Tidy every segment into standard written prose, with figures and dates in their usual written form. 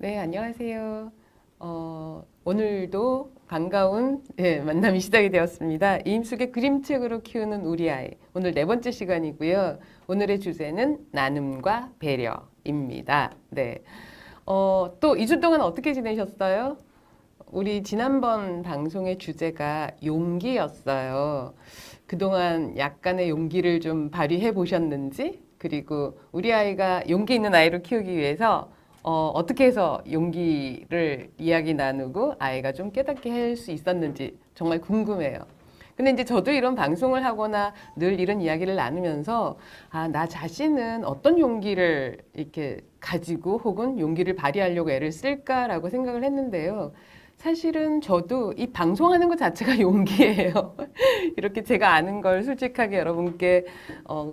네, 안녕하세요. 오늘도 반가운 만남이 시작이 되었습니다. 이임숙의 그림책으로 키우는 우리 아이. 오늘 네 번째 시간이고요. 오늘의 주제는 나눔과 배려입니다. 네. 또 2주 동안 어떻게 지내셨어요? 우리 지난번 방송의 주제가 용기였어요. 그동안 약간의 용기를 좀 발휘해 보셨는지, 그리고 우리 아이가 용기 있는 아이를 키우기 위해서 어떻게 해서 용기를 이야기 나누고 아이가 좀 깨닫게 할 수 있었는지 정말 궁금해요. 근데 이제 저도 이런 방송을 하거나 늘 이런 이야기를 나누면서 나 자신은 어떤 용기를 이렇게 가지고 혹은 용기를 발휘하려고 애를 쓸까라고 생각을 했는데요. 사실은 저도 이 방송하는 것 자체가 용기예요. 이렇게 제가 아는 걸 솔직하게 여러분께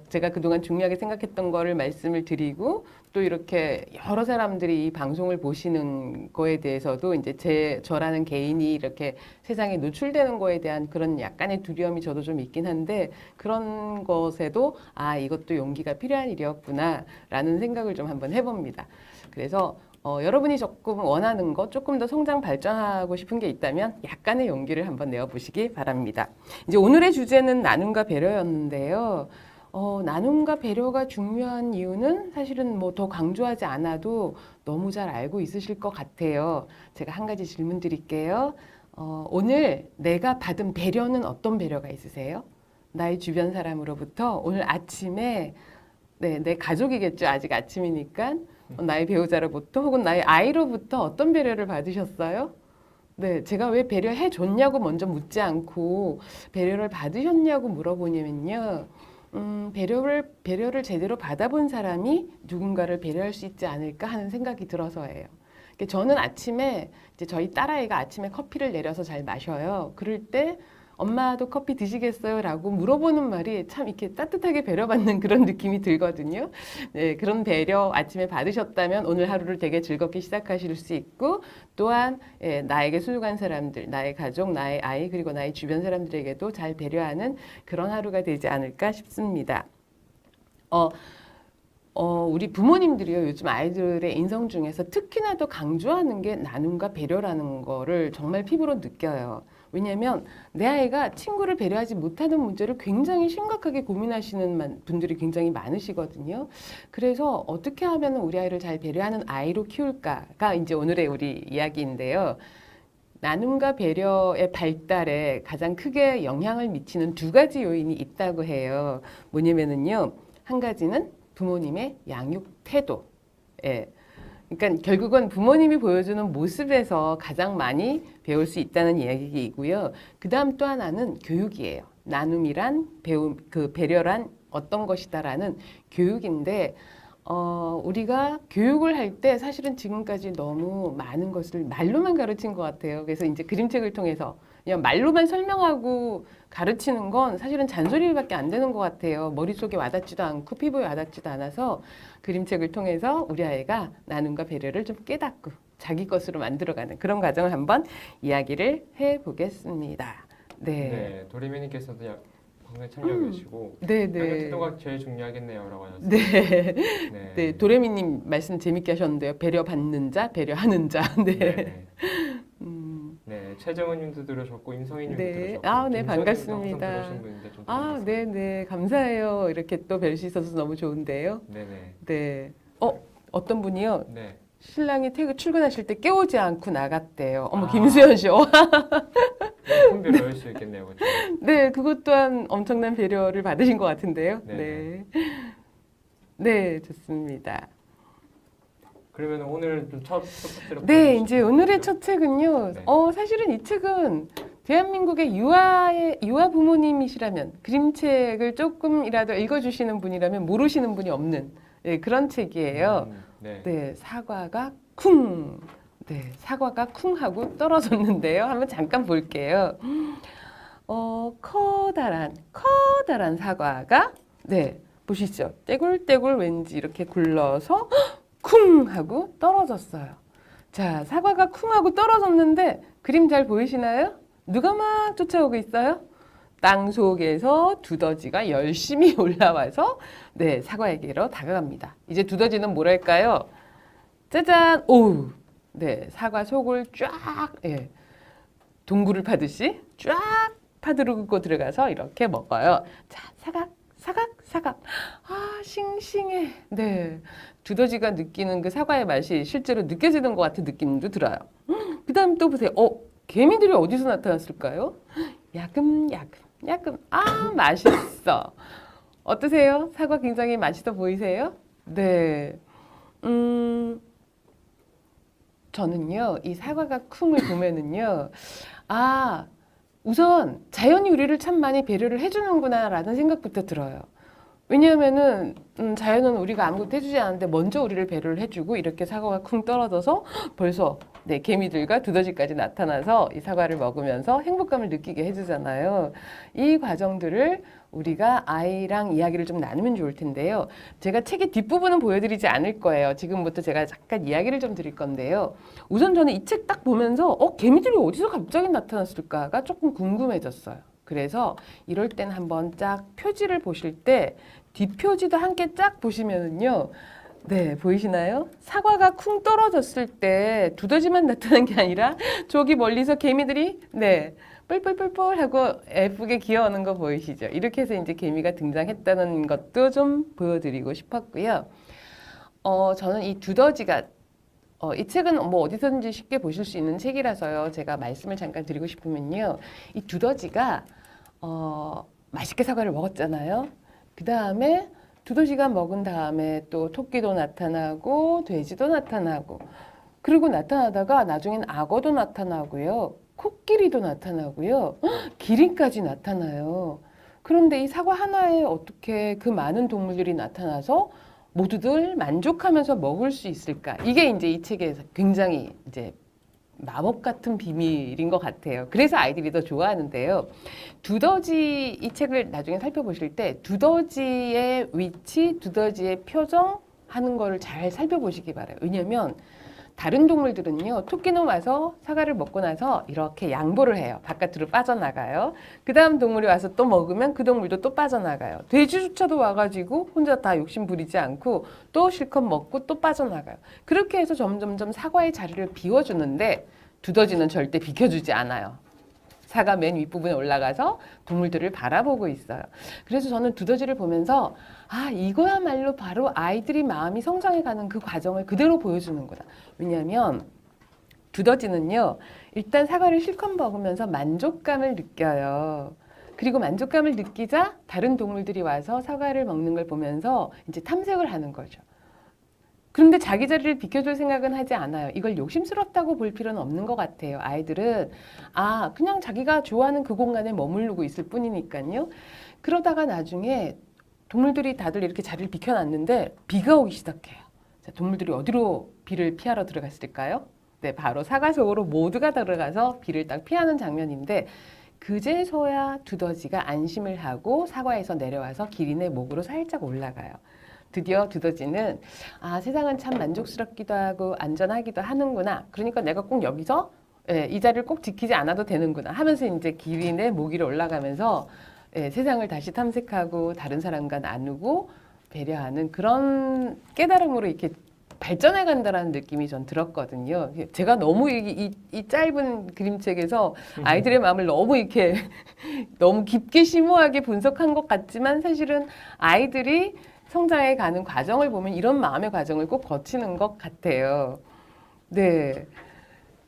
제가 그동안 중요하게 생각했던 거를 말씀을 드리고 또 이렇게 여러 사람들이 이 방송을 보시는 거에 대해서도 이제 저라는 개인이 이렇게 세상에 노출되는 거에 대한 그런 약간의 두려움이 저도 좀 있긴 한데 그런 것에도 이것도 용기가 필요한 일이었구나라는 생각을 좀 한번 해봅니다. 그래서 여러분이 조금 원하는 것, 조금 더 성장 발전하고 싶은 게 있다면 약간의 용기를 한번 내어보시기 바랍니다. 이제 오늘의 주제는 나눔과 배려였는데요. 나눔과 배려가 중요한 이유는 사실은 뭐 더 강조하지 않아도 너무 잘 알고 있으실 것 같아요. 제가 한 가지 질문 드릴게요. 오늘 내가 받은 배려는 어떤 배려가 있으세요? 나의 주변 사람으로부터 오늘 아침에 내 가족이겠죠. 아직 아침이니까. 나의 배우자로부터 혹은 나의 아이로부터 어떤 배려를 받으셨어요? 네, 제가 왜 배려해 줬냐고 먼저 묻지 않고 배려를 받으셨냐고 물어보냐면요. 배려를 제대로 받아본 사람이 누군가를 배려할 수 있지 않을까 하는 생각이 들어서예요. 저는 아침에 이제 저희 딸아이가 아침에 커피를 내려서 잘 마셔요. 그럴 때 엄마도 커피 드시겠어요? 라고 물어보는 말이 참 이렇게 따뜻하게 배려받는 그런 느낌이 들거든요. 네, 그런 배려 아침에 받으셨다면 오늘 하루를 되게 즐겁게 시작하실 수 있고 또한 나에게 소중한 사람들, 나의 가족, 나의 아이 그리고 나의 주변 사람들에게도 잘 배려하는 그런 하루가 되지 않을까 싶습니다. 우리 부모님들이요, 요즘 아이들의 인성 중에서 특히나 더 강조하는 게 나눔과 배려라는 거를 정말 피부로 느껴요. 왜냐하면 내 아이가 친구를 배려하지 못하는 문제를 굉장히 심각하게 고민하시는 분들이 굉장히 많으시거든요. 그래서 어떻게 하면 우리 아이를 잘 배려하는 아이로 키울까가 이제 오늘의 우리 이야기인데요. 나눔과 배려의 발달에 가장 크게 영향을 미치는 두 가지 요인이 있다고 해요. 뭐냐면은요, 한 가지는 부모님의 양육 태도. 그러니까 결국은 부모님이 보여주는 모습에서 가장 많이 배울 수 있다는 이야기이고요. 그 다음 또 하나는 교육이에요. 나눔이란 배려란 어떤 것이다라는 교육인데, 우리가 교육을 할 때 사실은 지금까지 너무 많은 것을 말로만 가르친 것 같아요. 그래서 이제 그림책을 통해서 그냥 말로만 설명하고 가르치는 건 사실은 잔소리밖에 안 되는 것 같아요. 머릿속에 와닿지도 않고 피부에 와닿지도 않아서 그림책을 통해서 우리 아이가 나눔과 배려를 좀 깨닫고 자기 것으로 만들어가는 그런 과정을 한번 이야기를 해보겠습니다. 네, 도리매님께서도 방송에 참여해 주시고 네. 태도가 제일 중요하겠네요라고 하셨어요. 네. 네. 네, 도레미님 말씀 재밌게 하셨는데요. 배려받는 자, 배려하는 자. 네. 네, 최정은님도 들으셨고 임성희님도 네. 들으셨고 네, 반갑습니다. 들으신 분인데 좀 들으셨어요. 네, 감사해요. 이렇게 또 뵐 수 있어서 너무 좋은데요. 네네. 네. 어떤 분이요? 네. 신랑이 출근하실 때 깨우지 않고 나갔대요. 어머, 김수현 씨. 큰 배려할 수 있겠네요, 그렇죠? 네, 그것 또한 엄청난 배려를 받으신 것 같은데요. 네네. 네, 좋습니다. 그러면 오늘 좀 첫 번째로 네, 이제 오늘의 첫 책은요. 네. 사실은 이 책은 대한민국의 유아 부모님이시라면 그림책을 조금이라도 읽어주시는 분이라면 모르시는 분이 없는 그런 책이에요. 네. 사과가 쿵. 네, 사과가 쿵 하고 떨어졌는데요. 한번 잠깐 볼게요. 커다란 사과가 보시죠. 떼굴떼굴 왠지 이렇게 굴러서 쿵 하고 떨어졌어요. 자, 사과가 쿵 하고 떨어졌는데 그림 잘 보이시나요? 누가 막 쫓아오고 있어요? 땅 속에서 두더지가 열심히 올라와서 사과에게로 다가갑니다. 이제 두더지는 뭐랄까요? 짜잔! 오우! 네, 사과 속을 쫙 예, 동굴을 파듯이 쫙 파들고 들어가서 이렇게 먹어요. 자, 사각, 사각, 사각. 아, 싱싱해. 네, 두더지가 느끼는 그 사과의 맛이 실제로 느껴지는 것 같은 느낌도 들어요. 그다음 또 보세요. 개미들이 어디서 나타났을까요? 야금야금, 야금. 아, 맛있어. 어떠세요? 사과 굉장히 맛있어 보이세요? 네. 저는요, 이 사과가 쿵을 보면은요, 아, 우선 자연이 우리를 참 많이 배려를 해주는구나라는 생각부터 들어요. 왜냐하면은 자연은 우리가 아무것도 해주지 않는데 먼저 우리를 배려를 해주고 이렇게 사과가 쿵 떨어져서 벌써 네, 개미들과 두더지까지 나타나서 이 사과를 먹으면서 행복감을 느끼게 해주잖아요. 이 과정들을 우리가 아이랑 이야기를 좀 나누면 좋을 텐데요. 제가 책의 뒷부분은 보여드리지 않을 거예요. 지금부터 제가 잠깐 이야기를 좀 드릴 건데요. 우선 저는 이 책 딱 보면서 개미들이 어디서 갑자기 나타났을까가 조금 궁금해졌어요. 그래서 이럴 땐 한번 쫙 표지를 보실 때 뒷표지도 함께 쫙 보시면은요. 네, 보이시나요? 사과가 쿵 떨어졌을 때 두더지만 나타난 게 아니라 저기 멀리서 개미들이 네, 뿔뿔뿔뿔 하고 예쁘게 기어오는 거 보이시죠? 이렇게 해서 이제 개미가 등장했다는 것도 좀 보여드리고 싶었고요. 저는 이 두더지가 이 책은 뭐 어디서든지 쉽게 보실 수 있는 책이라서요. 제가 말씀을 잠깐 드리고 싶으면요. 이 두더지가 맛있게 사과를 먹었잖아요. 그 다음에 두더지가 먹은 다음에 또 토끼도 나타나고 돼지도 나타나고 그리고 나타나다가 나중엔 악어도 나타나고요. 코끼리도 나타나고요. 기린까지 나타나요. 그런데 이 사과 하나에 어떻게 그 많은 동물들이 나타나서 모두들 만족하면서 먹을 수 있을까? 이게 이제 이 책에서 굉장히 이제 마법 같은 비밀인 것 같아요. 그래서 아이들이 더 좋아하는데요. 두더지 이 책을 나중에 살펴보실 때 두더지의 위치, 두더지의 표정 하는 거를 잘 살펴보시기 바라요. 왜냐하면 다른 동물들은요, 토끼는 와서 사과를 먹고 나서 이렇게 양보를 해요. 바깥으로 빠져나가요. 그 다음 동물이 와서 또 먹으면 그 동물도 또 빠져나가요. 돼지조차도 와가지고 혼자 다 욕심 부리지 않고 또 실컷 먹고 또 빠져나가요. 그렇게 해서 점점점 사과의 자리를 비워주는데 두더지는 절대 비켜주지 않아요. 사과 맨 윗부분에 올라가서 동물들을 바라보고 있어요. 그래서 저는 두더지를 보면서 이거야말로 바로 아이들이 마음이 성장해가는 그 과정을 그대로 보여주는구나. 왜냐하면 두더지는요. 일단 사과를 실컷 먹으면서 만족감을 느껴요. 그리고 만족감을 느끼자 다른 동물들이 와서 사과를 먹는 걸 보면서 이제 탐색을 하는 거죠. 그런데 자기 자리를 비켜줄 생각은 하지 않아요. 이걸 욕심스럽다고 볼 필요는 없는 것 같아요. 아이들은 그냥 자기가 좋아하는 그 공간에 머무르고 있을 뿐이니까요. 그러다가 나중에 동물들이 다들 이렇게 자리를 비켜놨는데 비가 오기 시작해요. 자, 동물들이 어디로 비를 피하러 들어갔을까요? 네, 바로 사과 속으로 모두가 들어가서 비를 딱 피하는 장면인데 그제서야 두더지가 안심을 하고 사과에서 내려와서 기린의 목으로 살짝 올라가요. 드디어 두더지는 세상은 참 만족스럽기도 하고 안전하기도 하는구나. 그러니까 내가 꼭 여기서 이 자리를 꼭 지키지 않아도 되는구나 하면서 이제 기린의 모기로 올라가면서 세상을 다시 탐색하고 다른 사람과 나누고 배려하는 그런 깨달음으로 이렇게 발전해 간다라는 느낌이 전 들었거든요. 제가 너무 이 짧은 그림책에서 아이들의 마음을 너무 이렇게 너무 깊게 심오하게 분석한 것 같지만 사실은 아이들이 성장해 가는 과정을 보면 이런 마음의 과정을 꼭 거치는 것 같아요. 네.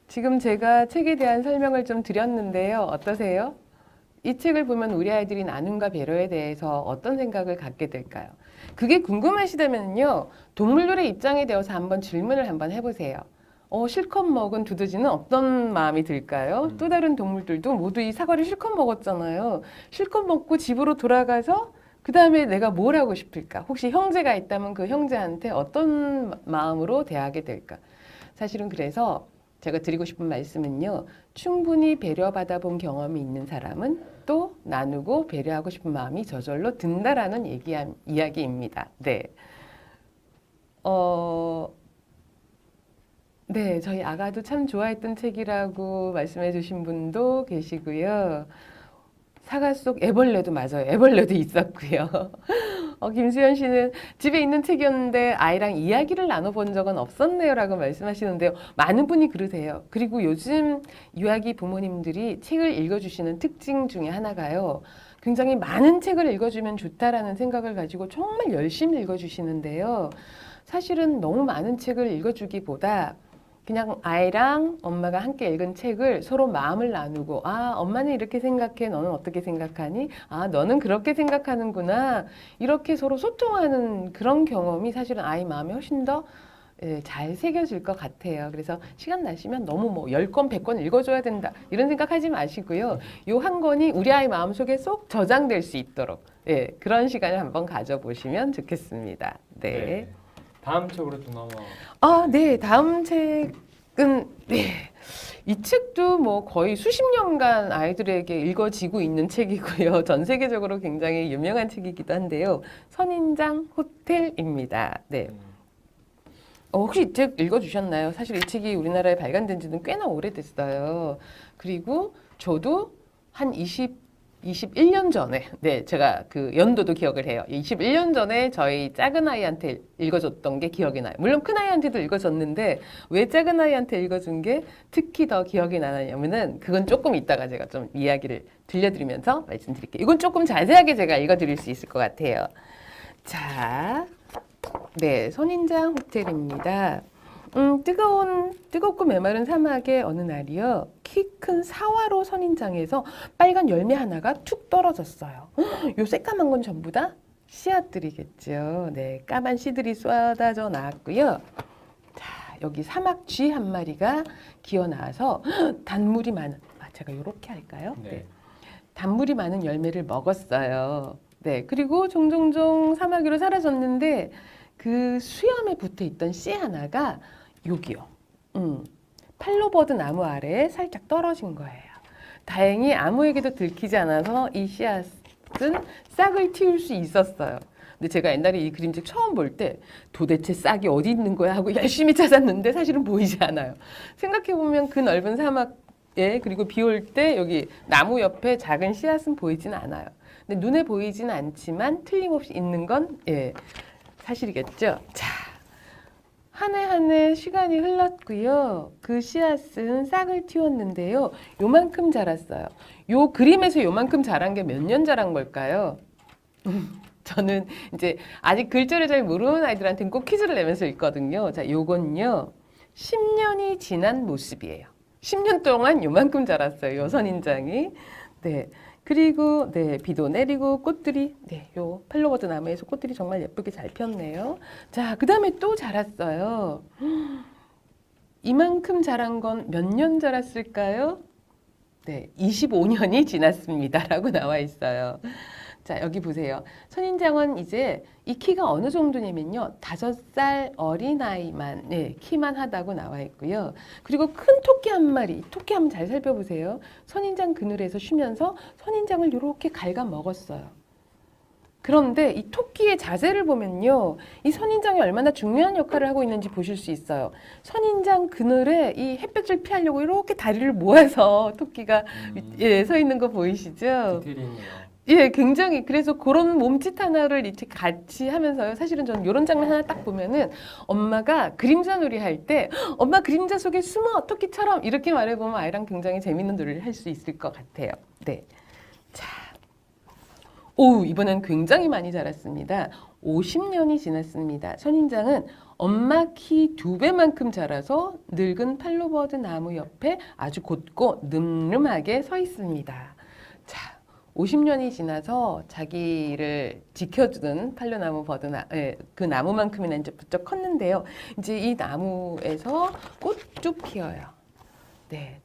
지금 제가 책에 대한 설명을 좀 드렸는데요. 어떠세요? 이 책을 보면 우리 아이들이 나눔과 배려에 대해서 어떤 생각을 갖게 될까요? 그게 궁금하시다면요. 동물들의 입장에 대해서 한번 질문을 한번 해보세요. 실컷 먹은 두더지는 어떤 마음이 들까요? 또 다른 동물들도 모두 이 사과를 실컷 먹었잖아요. 실컷 먹고 집으로 돌아가서 그 다음에 내가 뭘 하고 싶을까? 혹시 형제가 있다면 그 형제한테 어떤 마음으로 대하게 될까? 사실은 그래서 제가 드리고 싶은 말씀은요. 충분히 배려받아 본 경험이 있는 사람은 또 나누고 배려하고 싶은 마음이 저절로 든다라는 이야기입니다. 네. 네, 저희 아가도 참 좋아했던 책이라고 말씀해 주신 분도 계시고요. 사과 속 애벌레도 맞아요. 애벌레도 있었고요. 김수현 씨는 집에 있는 책이었는데 아이랑 이야기를 나눠본 적은 없었네요라고 말씀하시는데요. 많은 분이 그러세요. 그리고 요즘 유아기 부모님들이 책을 읽어주시는 특징 중에 하나가요. 굉장히 많은 책을 읽어주면 좋다라는 생각을 가지고 정말 열심히 읽어주시는데요. 사실은 너무 많은 책을 읽어주기보다 그냥 아이랑 엄마가 함께 읽은 책을 서로 마음을 나누고, 아, 엄마는 이렇게 생각해. 너는 어떻게 생각하니? 아, 너는 그렇게 생각하는구나. 이렇게 서로 소통하는 그런 경험이 사실은 아이 마음에 훨씬 더 잘 새겨질 것 같아요. 그래서 시간 나시면 너무 뭐 10권, 100권 읽어줘야 된다. 이런 생각하지 마시고요. 요 한 권이 우리 아이 마음속에 쏙 저장될 수 있도록 그런 시간을 한번 가져보시면 좋겠습니다. 네. 네. 다음 책으로 또 넘어. 네. 다음 책은, 이 책도 뭐 거의 수십 년간 아이들에게 읽어지고 있는 책이고요. 전 세계적으로 굉장히 유명한 책이기도 한데요. 선인장 호텔입니다. 네. 혹시 이 책 읽어주셨나요? 사실 이 책이 우리나라에 발간된 지는 꽤나 오래됐어요. 그리고 저도 한 21년 전에, 제가 그 연도도 기억을 해요. 21년 전에 저희 작은 아이한테 읽어줬던 게 기억이 나요. 물론 큰 아이한테도 읽어줬는데 왜 작은 아이한테 읽어준 게 특히 더 기억이 나냐면은 그건 조금 이따가 제가 좀 이야기를 들려드리면서 말씀드릴게요. 이건 조금 자세하게 제가 읽어드릴 수 있을 것 같아요. 자, 선인장 호텔입니다. 뜨겁고 메마른 사막의 어느 날이요. 키 큰 사화로 선인장에서 빨간 열매 하나가 툭 떨어졌어요. 요 새까만 건 전부 다 씨앗들이겠죠. 네, 까만 씨들이 쏟아져 나왔고요. 자, 여기 사막 쥐 한 마리가 기어 나와서 단물이 많은, 제가 요렇게 할까요? 네. 단물이 많은 열매를 먹었어요. 네, 그리고 종종종 사막 위로 사라졌는데 그 수염에 붙어 있던 씨 하나가 여기요. 팔로버드 나무 아래에 살짝 떨어진 거예요. 다행히 아무에게도 들키지 않아서 이 씨앗은 싹을 틔울 수 있었어요. 근데 제가 옛날에 이 그림책 처음 볼 때 도대체 싹이 어디 있는 거야 하고 열심히 찾았는데 사실은 보이지 않아요. 생각해보면 그 넓은 사막에 그리고 비 올 때 여기 나무 옆에 작은 씨앗은 보이진 않아요. 근데 눈에 보이진 않지만 틀림없이 있는 건 사실이겠죠. 자, 한 해 한 해 시간이 흘렀고요. 그 씨앗은 싹을 틔웠는데요. 요만큼 자랐어요. 요 그림에서 요만큼 자란 게 몇 년 자란 걸까요? 저는 이제 아직 글자를 잘 모르는 아이들한테는 꼭 퀴즈를 내면서 읽거든요. 자, 요건요. 10년이 지난 모습이에요. 10년 동안 요만큼 자랐어요. 요 선인장이. 네. 그리고 비도 내리고 꽃들이 요 팔로버드 나무에서 꽃들이 정말 예쁘게 잘 폈네요. 자, 그다음에 또 자랐어요. 이만큼 자란 건 몇 년 자랐을까요? 25년이 지났습니다라고 나와 있어요. 자, 여기 보세요. 선인장은 이제 이 키가 어느 정도냐면요. 5살 어린아이만, 키만 하다고 나와 있고요. 그리고 큰 토끼 한 마리, 토끼 한번 잘 살펴보세요. 선인장 그늘에서 쉬면서 선인장을 이렇게 갉아 먹었어요. 그런데 이 토끼의 자세를 보면요. 이 선인장이 얼마나 중요한 역할을 하고 있는지 보실 수 있어요. 선인장 그늘에 이 햇볕을 피하려고 이렇게 다리를 모아서 토끼가 서 있는 거 보이시죠? 디테일이 있네요. 굉장히 그래서 그런 몸짓 하나를 이렇게 같이 하면서요. 사실은 저는 이런 장면 하나 딱 보면은 엄마가 그림자 놀이 할 때 엄마 그림자 속에 숨어 토끼처럼 이렇게 말해보면 아이랑 굉장히 재밌는 놀이를 할 수 있을 것 같아요. 네, 자, 이번엔 굉장히 많이 자랐습니다. 50년이 지났습니다. 선인장은 엄마 키 2배만큼 자라서 늙은 팔로버드 나무 옆에 아주 곧고 늠름하게 서 있습니다. 자, 50년이 지나서 자기를 지켜주는 팔로나무 그 나무만큼이나 이제 부쩍 컸는데요. 이제 이 나무에서 꽃도 피어요.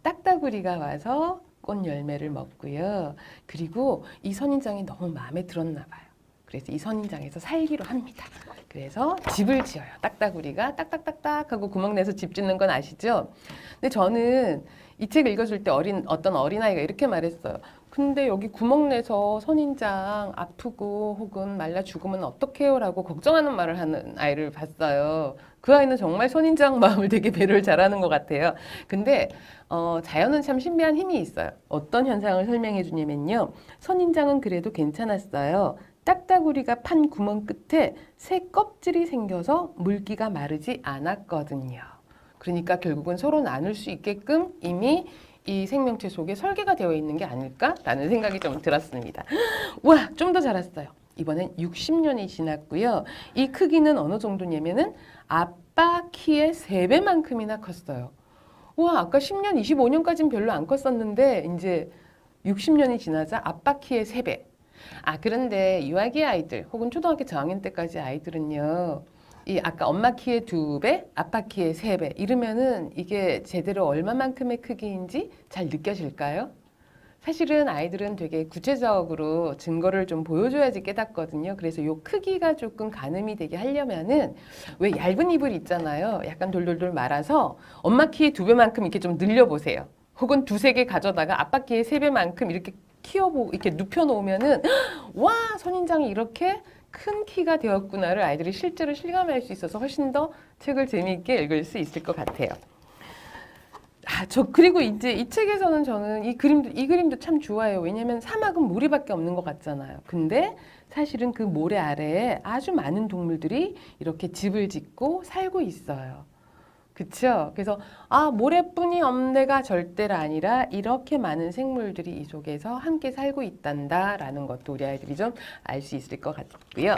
딱따구리가 와서 꽃 열매를 먹고요. 그리고 이 선인장이 너무 마음에 들었나 봐요. 그래서 이 선인장에서 살기로 합니다. 그래서 집을 지어요. 딱따구리가 딱딱딱딱 하고 구멍 내서 집 짓는 건 아시죠? 근데 저는 이 책 읽어줄 때 어떤 어린아이가 이렇게 말했어요. 근데 여기 구멍 내서 선인장 아프고 혹은 말라 죽으면 어떡해요? 라고 걱정하는 말을 하는 아이를 봤어요. 그 아이는 정말 선인장 마음을 되게 배려를 잘하는 것 같아요. 근데 자연은 참 신비한 힘이 있어요. 어떤 현상을 설명해 주냐면요. 선인장은 그래도 괜찮았어요. 딱따구리가 판 구멍 끝에 새 껍질이 생겨서 물기가 마르지 않았거든요. 그러니까 결국은 서로 나눌 수 있게끔 이미 이 생명체 속에 설계가 되어 있는 게 아닐까라는 생각이 좀 들었습니다. 와, 좀 더 자랐어요. 이번엔 60년이 지났고요. 이 크기는 어느 정도냐면은 아빠 키의 3배만큼이나 컸어요. 와, 아까 10년, 25년까지는 별로 안 컸었는데 이제 60년이 지나자 아빠 키의 3배. 아, 그런데 유아기 아이들 혹은 초등학교 저학년 때까지 아이들은요. 이 아까 엄마 키의 2배, 아빠 키의 3배 이러면은 이게 제대로 얼마만큼의 크기인지 잘 느껴질까요? 사실은 아이들은 되게 구체적으로 증거를 좀 보여줘야지 깨닫거든요. 그래서 요 크기가 조금 가늠이 되게 하려면은 왜 얇은 이불 있잖아요. 약간 돌돌돌 말아서 엄마 키의 2배만큼 이렇게 좀 늘려보세요. 혹은 2-3개 가져다가 아빠 키의 3배만큼 이렇게 키워보고 이렇게 눕혀놓으면은 와, 선인장이 이렇게 큰 키가 되었구나를 아이들이 실제로 실감할 수 있어서 훨씬 더 책을 재미있게 읽을 수 있을 것 같아요. 아, 그리고 이제 이 책에서는 저는 이 그림도 참 좋아해요. 왜냐면 사막은 모래밖에 없는 것 같잖아요. 근데 사실은 그 모래 아래에 아주 많은 동물들이 이렇게 집을 짓고 살고 있어요. 그쵸? 그래서 아, 모래뿐이 없네가 절대가 아니라 이렇게 많은 생물들이 이 속에서 함께 살고 있단다라는 것도 우리 아이들이 좀 알 수 있을 것 같고요.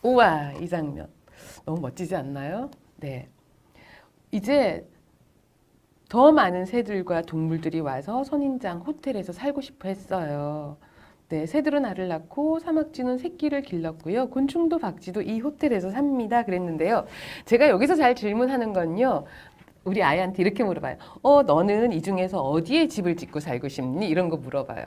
우와, 이 장면 너무 멋지지 않나요? 네. 이제 더 많은 새들과 동물들이 와서 선인장 호텔에서 살고 싶어 했어요. 네, 새들은 알을 낳고 사막쥐는 새끼를 길렀고요. 곤충도 박쥐도 이 호텔에서 삽니다. 그랬는데요. 제가 여기서 잘 질문하는 건요. 우리 아이한테 이렇게 물어봐요. 너는 이 중에서 어디에 집을 짓고 살고 싶니? 이런 거 물어봐요.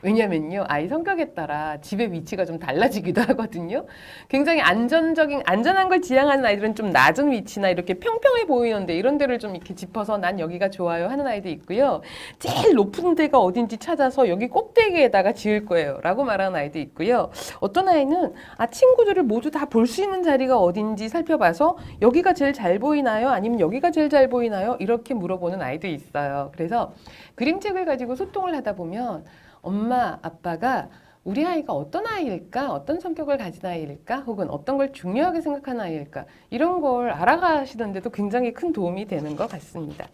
왜냐면요, 아이 성격에 따라 집의 위치가 좀 달라지기도 하거든요. 굉장히 안전한 걸 지향하는 아이들은 좀 낮은 위치나 이렇게 평평해 보이는데 이런 데를 좀 이렇게 짚어서 난 여기가 좋아요 하는 아이도 있고요. 제일 높은 데가 어딘지 찾아서 여기 꼭대기에다가 지을 거예요 라고 말하는 아이도 있고요. 어떤 아이는 친구들을 모두 다 볼 수 있는 자리가 어딘지 살펴봐서 여기가 제일 잘 보이나요? 아니면 여기가 제일 잘 보이나요? 이렇게 물어보는 아이도 있어요. 그래서 그림책을 가지고 소통을 하다 보면 엄마, 아빠가 우리 아이가 어떤 아이일까? 어떤 성격을 가진 아이일까? 혹은 어떤 걸 중요하게 생각하는 아이일까? 이런 걸 알아가시는데도 굉장히 큰 도움이 되는 것 같습니다.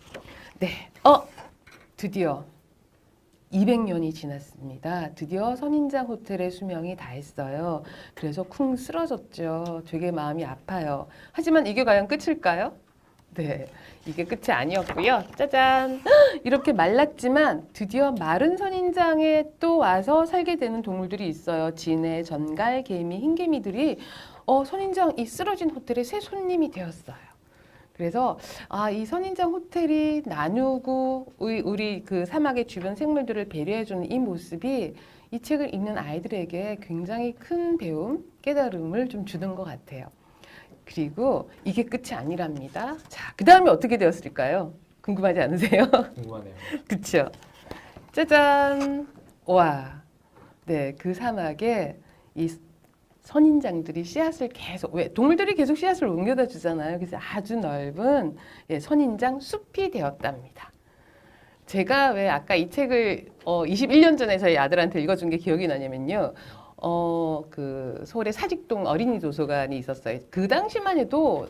네, 드디어 200년이 지났습니다. 드디어 선인장 호텔의 수명이 다했어요. 그래서 쿵 쓰러졌죠. 되게 마음이 아파요. 하지만 이게 과연 끝일까요? 네, 이게 끝이 아니었고요. 짜잔! 이렇게 말랐지만 드디어 마른 선인장에 또 와서 살게 되는 동물들이 있어요. 진해, 전갈, 개미, 흰개미들이 선인장 이 쓰러진 호텔의 새 손님이 되었어요. 그래서 이 선인장 호텔이 나누고 우리 그 사막의 주변 생물들을 배려해주는 이 모습이 이 책을 읽는 아이들에게 굉장히 큰 배움, 깨달음을 좀 주는 것 같아요. 그리고 이게 끝이 아니랍니다. 자, 그 다음에 어떻게 되었을까요? 궁금하지 않으세요? 궁금하네요. 그쵸? 짜잔! 와, 네, 그 사막에 이 선인장들이 씨앗을 계속, 왜 동물들이 계속 씨앗을 옮겨다 주잖아요. 그래서 아주 넓은 선인장 숲이 되었답니다. 제가 왜 아까 이 책을 21년 전에 저희 아들한테 읽어준 게 기억이 나냐면요. 그 서울의 사직동 어린이 도서관이 있었어요. 그 당시만 해도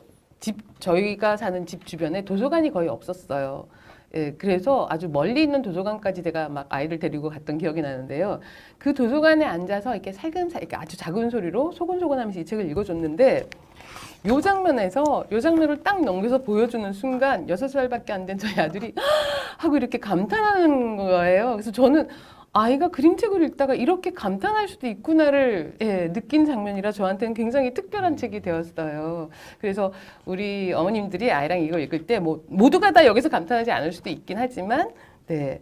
저희가 사는 집 주변에 도서관이 거의 없었어요. 예, 그래서 아주 멀리 있는 도서관까지 제가 막 아이를 데리고 갔던 기억이 나는데요. 그 도서관에 앉아서 이렇게 살금살 이렇게 아주 작은 소리로 소곤소곤하면서 이 책을 읽어줬는데 요 장면을 딱 넘겨서 보여주는 순간 6살밖에 안 된 저희 아들이 하고 이렇게 감탄하는 거예요. 그래서 저는 아이가 그림책을 읽다가 이렇게 감탄할 수도 있구나를 느낀 장면이라 저한테는 굉장히 특별한 책이 되었어요. 그래서 우리 어머님들이 아이랑 이걸 읽을 때 모두가 다 여기서 감탄하지 않을 수도 있긴 하지만 네,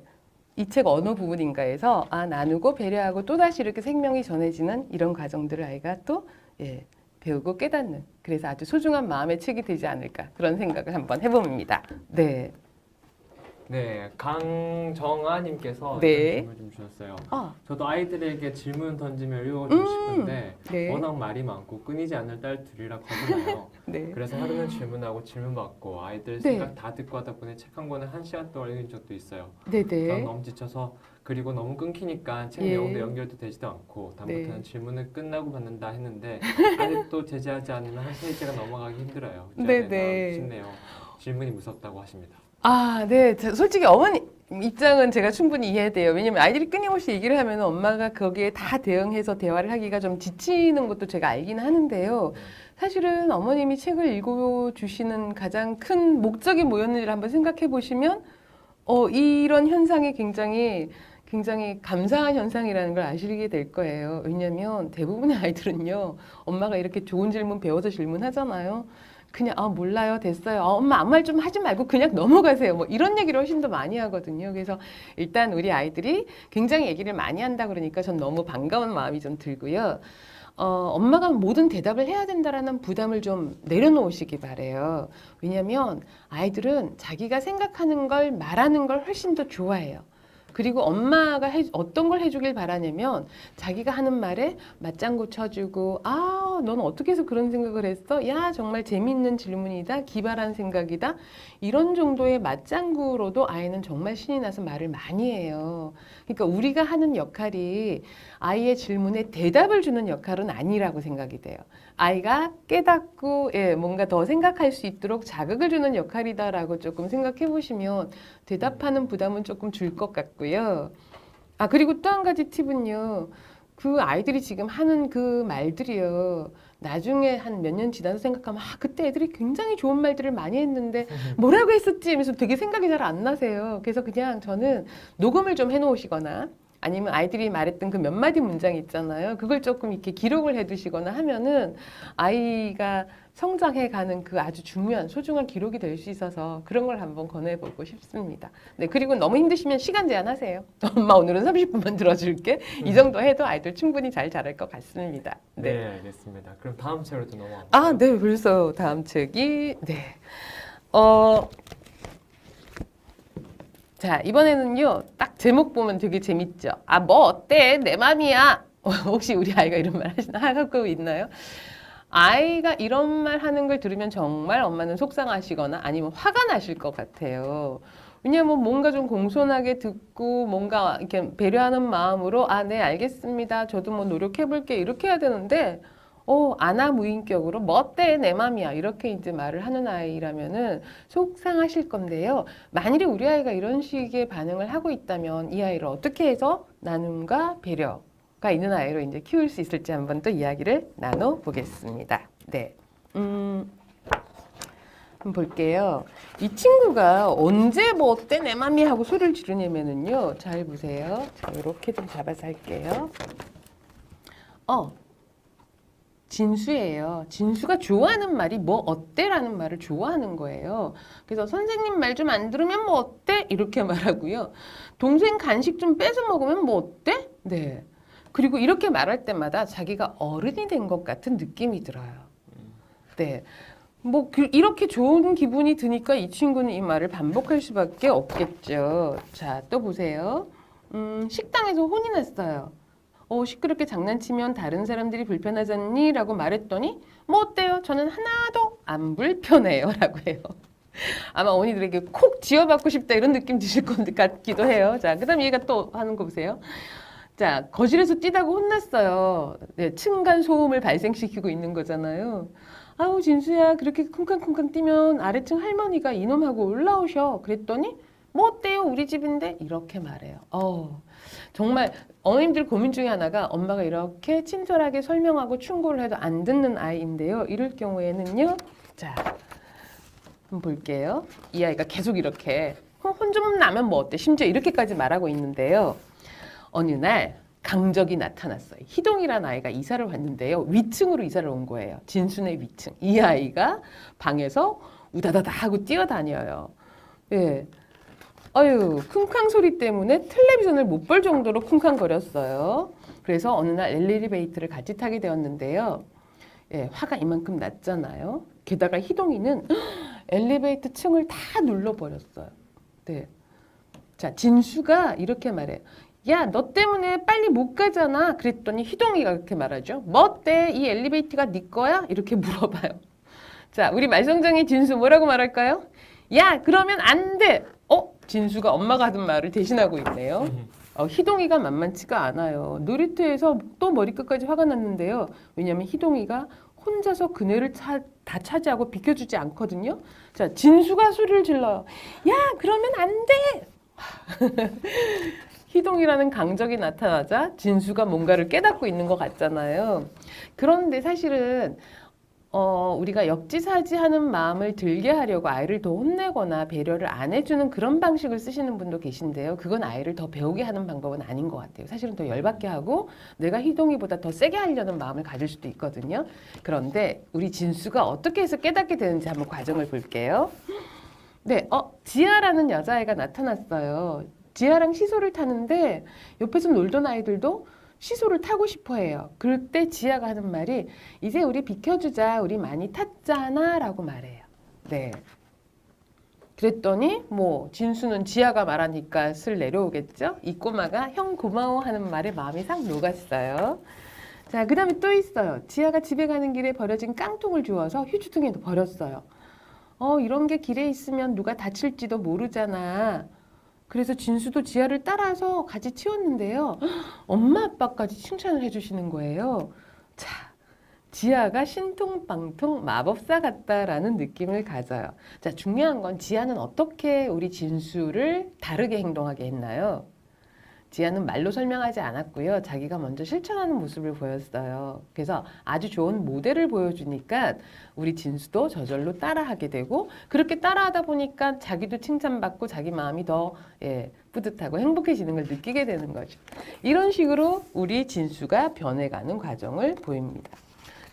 이 책 어느 부분인가에서 나누고 배려하고 또다시 이렇게 생명이 전해지는 이런 과정들을 아이가 또 배우고 깨닫는 그래서 아주 소중한 마음의 책이 되지 않을까 그런 생각을 한번 해봅니다. 네. 네, 강정아님께서 네. 질문 좀 주셨어요. 아, 저도 아이들에게 질문 던지며 읽어주고 싶은데 네. 워낙 말이 많고 끊이지 않는 딸 둘이라 겁나요. 네. 그래서 하루는 질문하고 질문받고 아이들 네. 생각 다 듣고 하다 보니 책 한 권을 1시간 동안 읽은 적도 있어요. 전 네네. 너무 지쳐서 그리고 너무 끊기니까 책 예. 내용도 연결도 되지도 않고 다음부터는 네. 질문을 끝나고 받는다 했는데 아직도 제재하지 않으면 한 페이지가 넘어가기 힘들어요. 네네. 네. 싶네요. 질문이 무섭다고 하십니다. 아, 네. 솔직히 어머니 입장은 제가 충분히 이해돼요. 왜냐면 아이들이 끊임없이 얘기를 하면 엄마가 거기에 다 대응해서 대화를 하기가 좀 지치는 것도 제가 알긴 하는데요. 사실은 어머님이 책을 읽어주시는 가장 큰 목적이 뭐였는지를 한번 생각해 보시면 이런 현상이 굉장히 감사한 현상이라는 걸 아시게 될 거예요. 왜냐하면 대부분의 아이들은요, 엄마가 이렇게 좋은 질문 배워서 질문하잖아요. 그냥 몰라요, 됐어요. 엄마 아무 말 좀 하지 말고 그냥 넘어가세요. 뭐 이런 얘기를 훨씬 더 많이 하거든요. 그래서 일단 우리 아이들이 굉장히 얘기를 많이 한다 그러니까 전 너무 반가운 마음이 좀 들고요. 엄마가 모든 대답을 해야 된다라는 부담을 좀 내려놓으시기 바래요. 왜냐하면 아이들은 자기가 생각하는 걸 말하는 걸 훨씬 더 좋아해요. 그리고 엄마가 어떤 걸 해주길 바라냐면 자기가 하는 말에 맞장구 쳐주고 넌 어떻게 해서 그런 생각을 했어? 야, 정말 재미있는 질문이다. 기발한 생각이다. 이런 정도의 맞장구로도 아이는 정말 신이 나서 말을 많이 해요. 그러니까 우리가 하는 역할이 아이의 질문에 대답을 주는 역할은 아니라고 생각이 돼요. 아이가 깨닫고 뭔가 더 생각할 수 있도록 자극을 주는 역할이다라고 조금 생각해 보시면 대답하는 부담은 조금 줄 것 같고요. 그리고 또 한 가지 팁은요. 그 아이들이 지금 하는 그 말들이요. 나중에 한 몇 년 지나서 생각하면 그때 애들이 굉장히 좋은 말들을 많이 했는데 뭐라고 했었지? 하면서 되게 생각이 잘 안 나세요. 그래서 그냥 저는 녹음을 좀 해놓으시거나 아니면 아이들이 말했던 그 몇 마디 문장 있잖아요. 그걸 조금 이렇게 기록을 해두시거나 하면은 아이가 성장해 가는 그 아주 중요한 소중한 기록이 될 수 있어서 그런 걸 한번 권해보고 싶습니다. 네, 그리고 너무 힘드시면 시간 제한하세요. 엄마 오늘은 30분만 들어줄게. 이 정도 해도 아이들 충분히 잘 자랄 것 같습니다. 네. 네, 알겠습니다. 그럼 다음 책으로 또 넘어가 볼까요? 네, 벌써 다음 책이 자, 이번에는요, 딱 제목 보면 되게 재밌죠? 뭐 어때? 내 맘이야. 혹시 우리 아이가 이런 말 하고 있나요? 아이가 이런 말 하는 걸 들으면 정말 엄마는 속상하시거나 아니면 화가 나실 것 같아요. 왜냐면 뭔가 좀 공손하게 듣고 뭔가 이렇게 배려하는 마음으로 네, 알겠습니다. 저도 뭐 노력해볼게. 이렇게 해야 되는데, 아나무인격으로 뭐 어때 내 맘이야 이렇게 이제 말을 하는 아이라면은 속상하실 건데요. 만일에 우리 아이가 이런 식의 반응을 하고 있다면 이 아이를 어떻게 해서 나눔과 배려가 있는 아이로 이제 키울 수 있을지 한번 또 이야기를 나눠 보겠습니다. 네. 한번 볼게요. 이 친구가 언제 뭐 어때 내 맘이 하고 소리를 지르냐면은요. 잘 보세요. 자, 이렇게 좀 잡아서 할게요. 진수예요. 진수가 좋아하는 말이 뭐 어때라는 말을 좋아하는 거예요. 그래서 선생님 말 좀 안 들으면 뭐 어때? 이렇게 말하고요. 동생 간식 좀 뺏어 먹으면 뭐 어때? 네. 그리고 이렇게 말할 때마다 자기가 어른이 된 것 같은 느낌이 들어요. 네. 이렇게 좋은 기분이 드니까 이 친구는 이 말을 반복할 수밖에 없겠죠. 자, 또 보세요. 식당에서 혼이 났어요. 시끄럽게 장난치면 다른 사람들이 불편하잖니? 라고 말했더니 뭐 어때요? 저는 하나도 안 불편해요. 라고 해요. 아마 어머니들에게 콕 지어받고 싶다 이런 느낌 드실 것 같기도 해요. 자, 그 다음 얘가 또 하는 거 보세요. 자, 거실에서 뛰다고 혼났어요. 네, 층간 소음을 발생시키고 있는 거잖아요. 진수야 그렇게 쿵쾅쿵쾅 뛰면 아래층 할머니가 이놈하고 올라오셔. 그랬더니 뭐 어때요? 우리 집인데? 이렇게 말해요. 정말 어머님들 고민 중에 하나가 엄마가 이렇게 친절하게 설명하고 충고를 해도 안 듣는 아이인데요. 이럴 경우에는요. 자, 한번 볼게요. 이 아이가 계속 이렇게 혼 좀 나면 뭐 어때? 심지어 이렇게까지 말하고 있는데요. 어느 날 강적이 나타났어요. 희동이라는 아이가 이사를 왔는데요. 위층으로 이사를 온 거예요. 진순의 위층. 이 아이가 방에서 우다다다 하고 뛰어다녀요. 예. 쿵쾅 소리 때문에 텔레비전을 못 볼 정도로 쿵쾅거렸어요. 그래서 어느 날 엘리베이터를 같이 타게 되었는데요. 예, 화가 이만큼 났잖아요. 게다가 희동이는 엘리베이터 층을 다 눌러버렸어요. 네. 자, 진수가 이렇게 말해요. 야, 너 때문에 빨리 못 가잖아. 그랬더니 희동이가 그렇게 말하죠. 뭐 어때? 이 엘리베이터가 네 거야? 이렇게 물어봐요. 자, 우리 말썽쟁이 진수 뭐라고 말할까요? 야, 그러면 안 돼. 진수가 엄마가 하던 말을 대신하고 있네요. 희동이가 만만치가 않아요. 놀이터에서 또 머리끝까지 화가 났는데요. 왜냐하면 희동이가 혼자서 그네를 다 차지하고 비켜주지 않거든요. 자, 진수가 소리를 질러요. 야, 그러면 안 돼! 희동이라는 강적이 나타나자 진수가 뭔가를 깨닫고 있는 것 같잖아요. 그런데 사실은 우리가 역지사지하는 마음을 들게 하려고 아이를 더 혼내거나 배려를 안 해주는 그런 방식을 쓰시는 분도 계신데요. 그건 아이를 더 배우게 하는 방법은 아닌 것 같아요. 사실은 더 열받게 하고 내가 희동이보다 더 세게 하려는 마음을 가질 수도 있거든요. 그런데 우리 진수가 어떻게 해서 깨닫게 되는지 한번 과정을 볼게요. 네, 지아라는 여자아이가 나타났어요. 지아랑 시소를 타는데 옆에서 놀던 아이들도 시소를 타고 싶어 해요. 그럴 때 지아가 하는 말이 이제 우리 비켜주자. 우리 많이 탔잖아 라고 말해요. 네. 그랬더니 뭐 진수는 지아가 말하니까 슬 내려오겠죠. 이 꼬마가 형 고마워 하는 말에 마음이 싹 녹았어요. 자, 그 다음에 또 있어요. 지아가 집에 가는 길에 버려진 깡통을 주워서 휴지통에 버렸어요. 이런 게 길에 있으면 누가 다칠지도 모르잖아. 그래서 진수도 지아를 따라서 같이 치웠는데요. 엄마 아빠까지 칭찬을 해주시는 거예요. 자, 지아가 신통방통 마법사 같다라는 느낌을 가져요. 자, 중요한 건 지아는 어떻게 우리 진수를 다르게 행동하게 했나요? 지아는 말로 설명하지 않았고요. 자기가 먼저 실천하는 모습을 보였어요. 그래서 아주 좋은 모델을 보여주니까 우리 진수도 저절로 따라하게 되고 그렇게 따라하다 보니까 자기도 칭찬받고 자기 마음이 더 뿌듯하고 행복해지는 걸 느끼게 되는 거죠. 이런 식으로 우리 진수가 변해가는 과정을 보입니다.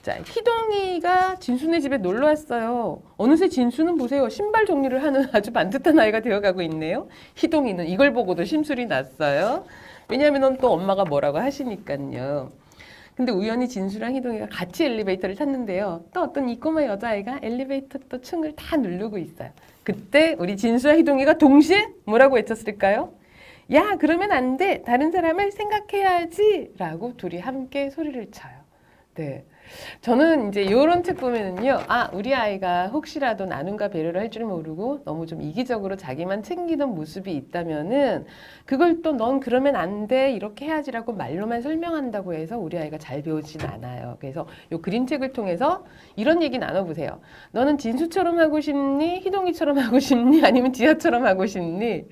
자, 희동이가 진수네 집에 놀러 왔어요. 어느새 진수는 보세요. 신발 정리를 하는 아주 반듯한 아이가 되어가고 있네요. 희동이는 이걸 보고도 심술이 났어요. 왜냐하면 또 엄마가 뭐라고 하시니까요. 근데 우연히 진수랑 희동이가 같이 엘리베이터를 탔는데요. 또 어떤 이 꼬마 여자아이가 엘리베이터 또 층을 다 누르고 있어요. 그때 우리 진수와 희동이가 동시에 뭐라고 외쳤을까요? 야, 그러면 안 돼. 다른 사람을 생각해야지. 라고 둘이 함께 소리를 쳐요. 네. 저는 이제 이런 책 보면은요, 우리 아이가 혹시라도 나눔과 배려를 할 줄 모르고 너무 좀 이기적으로 자기만 챙기는 모습이 있다면은 그걸 또 넌 그러면 안 돼, 이렇게 해야지라고 말로만 설명한다고 해서 우리 아이가 잘 배우진 않아요. 그래서 이 그림책을 통해서 이런 얘기 나눠보세요. 너는 진수처럼 하고 싶니? 희동이처럼 하고 싶니? 아니면 지아처럼 하고 싶니?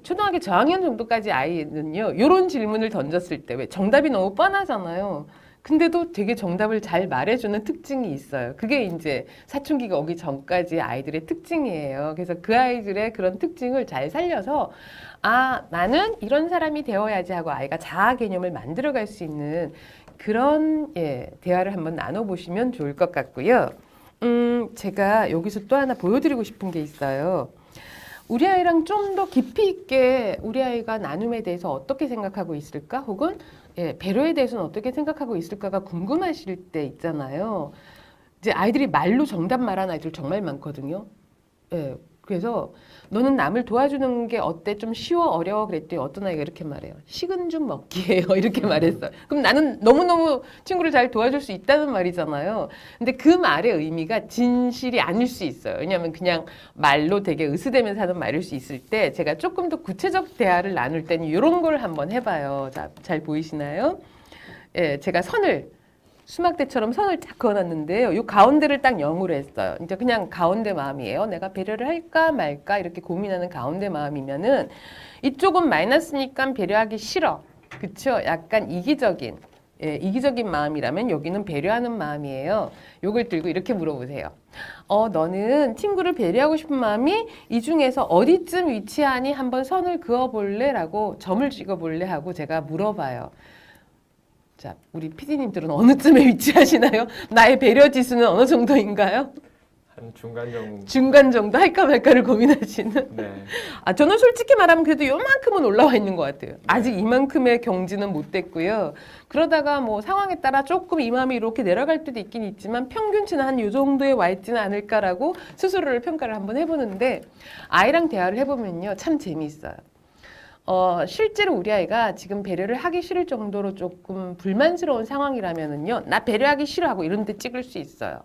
초등학교 저학년 정도까지 아이는요, 요런 질문을 던졌을 때, 왜 정답이 너무 뻔하잖아요. 근데도 되게 정답을 잘 말해주는 특징이 있어요. 그게 이제 사춘기가 오기 전까지 아이들의 특징이에요. 그래서 그 아이들의 그런 특징을 잘 살려서, 나는 이런 사람이 되어야지 하고 아이가 자아 개념을 만들어갈 수 있는 그런, 대화를 한번 나눠보시면 좋을 것 같고요. 제가 여기서 또 하나 보여드리고 싶은 게 있어요. 우리 아이랑 좀 더 깊이 있게 우리 아이가 나눔에 대해서 어떻게 생각하고 있을까? 혹은 배려에 대해서는 어떻게 생각하고 있을까가 궁금하실 때 있잖아요. 이제 아이들이 말로 정답 말하는 아이들 정말 많거든요. 그래서 너는 남을 도와주는 게 어때? 좀 쉬워? 어려워? 그랬더니 어떤 아이가 이렇게 말해요. 식은 죽 먹기예요. 이렇게 말했어요. 그럼 나는 너무너무 친구를 잘 도와줄 수 있다는 말이잖아요. 근데 그 말의 의미가 진실이 아닐 수 있어요. 왜냐하면 그냥 말로 되게 으스대면서 하는 말일 수 있을 때 제가 조금 더 구체적 대화를 나눌 때는 이런 걸 한번 해봐요. 자, 잘 보이시나요? 제가 수막대처럼 선을 딱 그어놨는데요. 이 가운데를 딱 0으로 했어요. 이제 그냥 가운데 마음이에요. 내가 배려를 할까 말까 이렇게 고민하는 가운데 마음이면은 이쪽은 마이너스니까 배려하기 싫어. 그쵸? 약간 이기적인 마음이라면 여기는 배려하는 마음이에요. 요걸 들고 이렇게 물어보세요. 너는 친구를 배려하고 싶은 마음이 이 중에서 어디쯤 위치하니 한번 선을 그어볼래? 라고 점을 찍어볼래? 하고 제가 물어봐요. 자, 우리 PD님들은 어느 쯤에 위치하시나요? 나의 배려 지수는 어느 정도인가요? 한 중간 정도. 중간 정도 할까 말까를 고민하시는? 네. 저는 솔직히 말하면 그래도 요만큼은 올라와 있는 것 같아요. 아직 이만큼의 경지는 못 됐고요. 그러다가 뭐 상황에 따라 조금 이 마음이 이렇게 내려갈 때도 있긴 있지만 평균치는 한 요 정도에 와 있지는 않을까라고 스스로를 평가를 한번 해보는데 아이랑 대화를 해보면요. 참 재미있어요. 실제로 우리 아이가 지금 배려를 하기 싫을 정도로 조금 불만스러운 상황이라면은요, 나 배려하기 싫어하고 이런 데 찍을 수 있어요.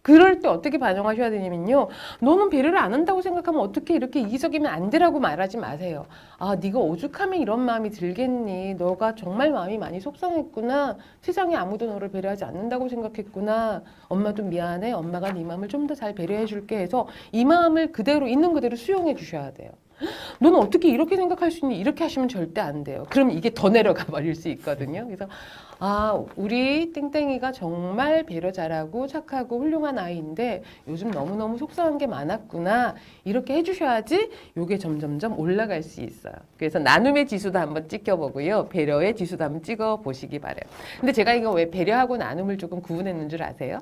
그럴 때 어떻게 반영하셔야 되냐면요. 너는 배려를 안 한다고 생각하면 어떻게 이렇게 이기적이면 안 되라고 말하지 마세요. 아, 네가 오죽하면 이런 마음이 들겠니? 너가 정말 마음이 많이 속상했구나. 세상에 아무도 너를 배려하지 않는다고 생각했구나. 엄마도 미안해. 엄마가 네 마음을 좀 더 잘 배려해 줄게 해서 이 마음을 그대로 있는 그대로 수용해 주셔야 돼요. 너는 어떻게 이렇게 생각할 수 있니? 이렇게 하시면 절대 안 돼요. 그럼 이게 더 내려가 버릴 수 있거든요. 그래서 아, 우리 땡땡이가 정말 배려 잘하고 착하고 훌륭한 아이인데 요즘 너무너무 속상한 게 많았구나. 이렇게 해주셔야지 요게 점점점 올라갈 수 있어요. 그래서 나눔의 지수도 한번 찍혀보고요. 배려의 지수도 한번 찍어보시기 바래요. 근데 제가 이거 왜 배려하고 나눔을 조금 구분했는 줄 아세요?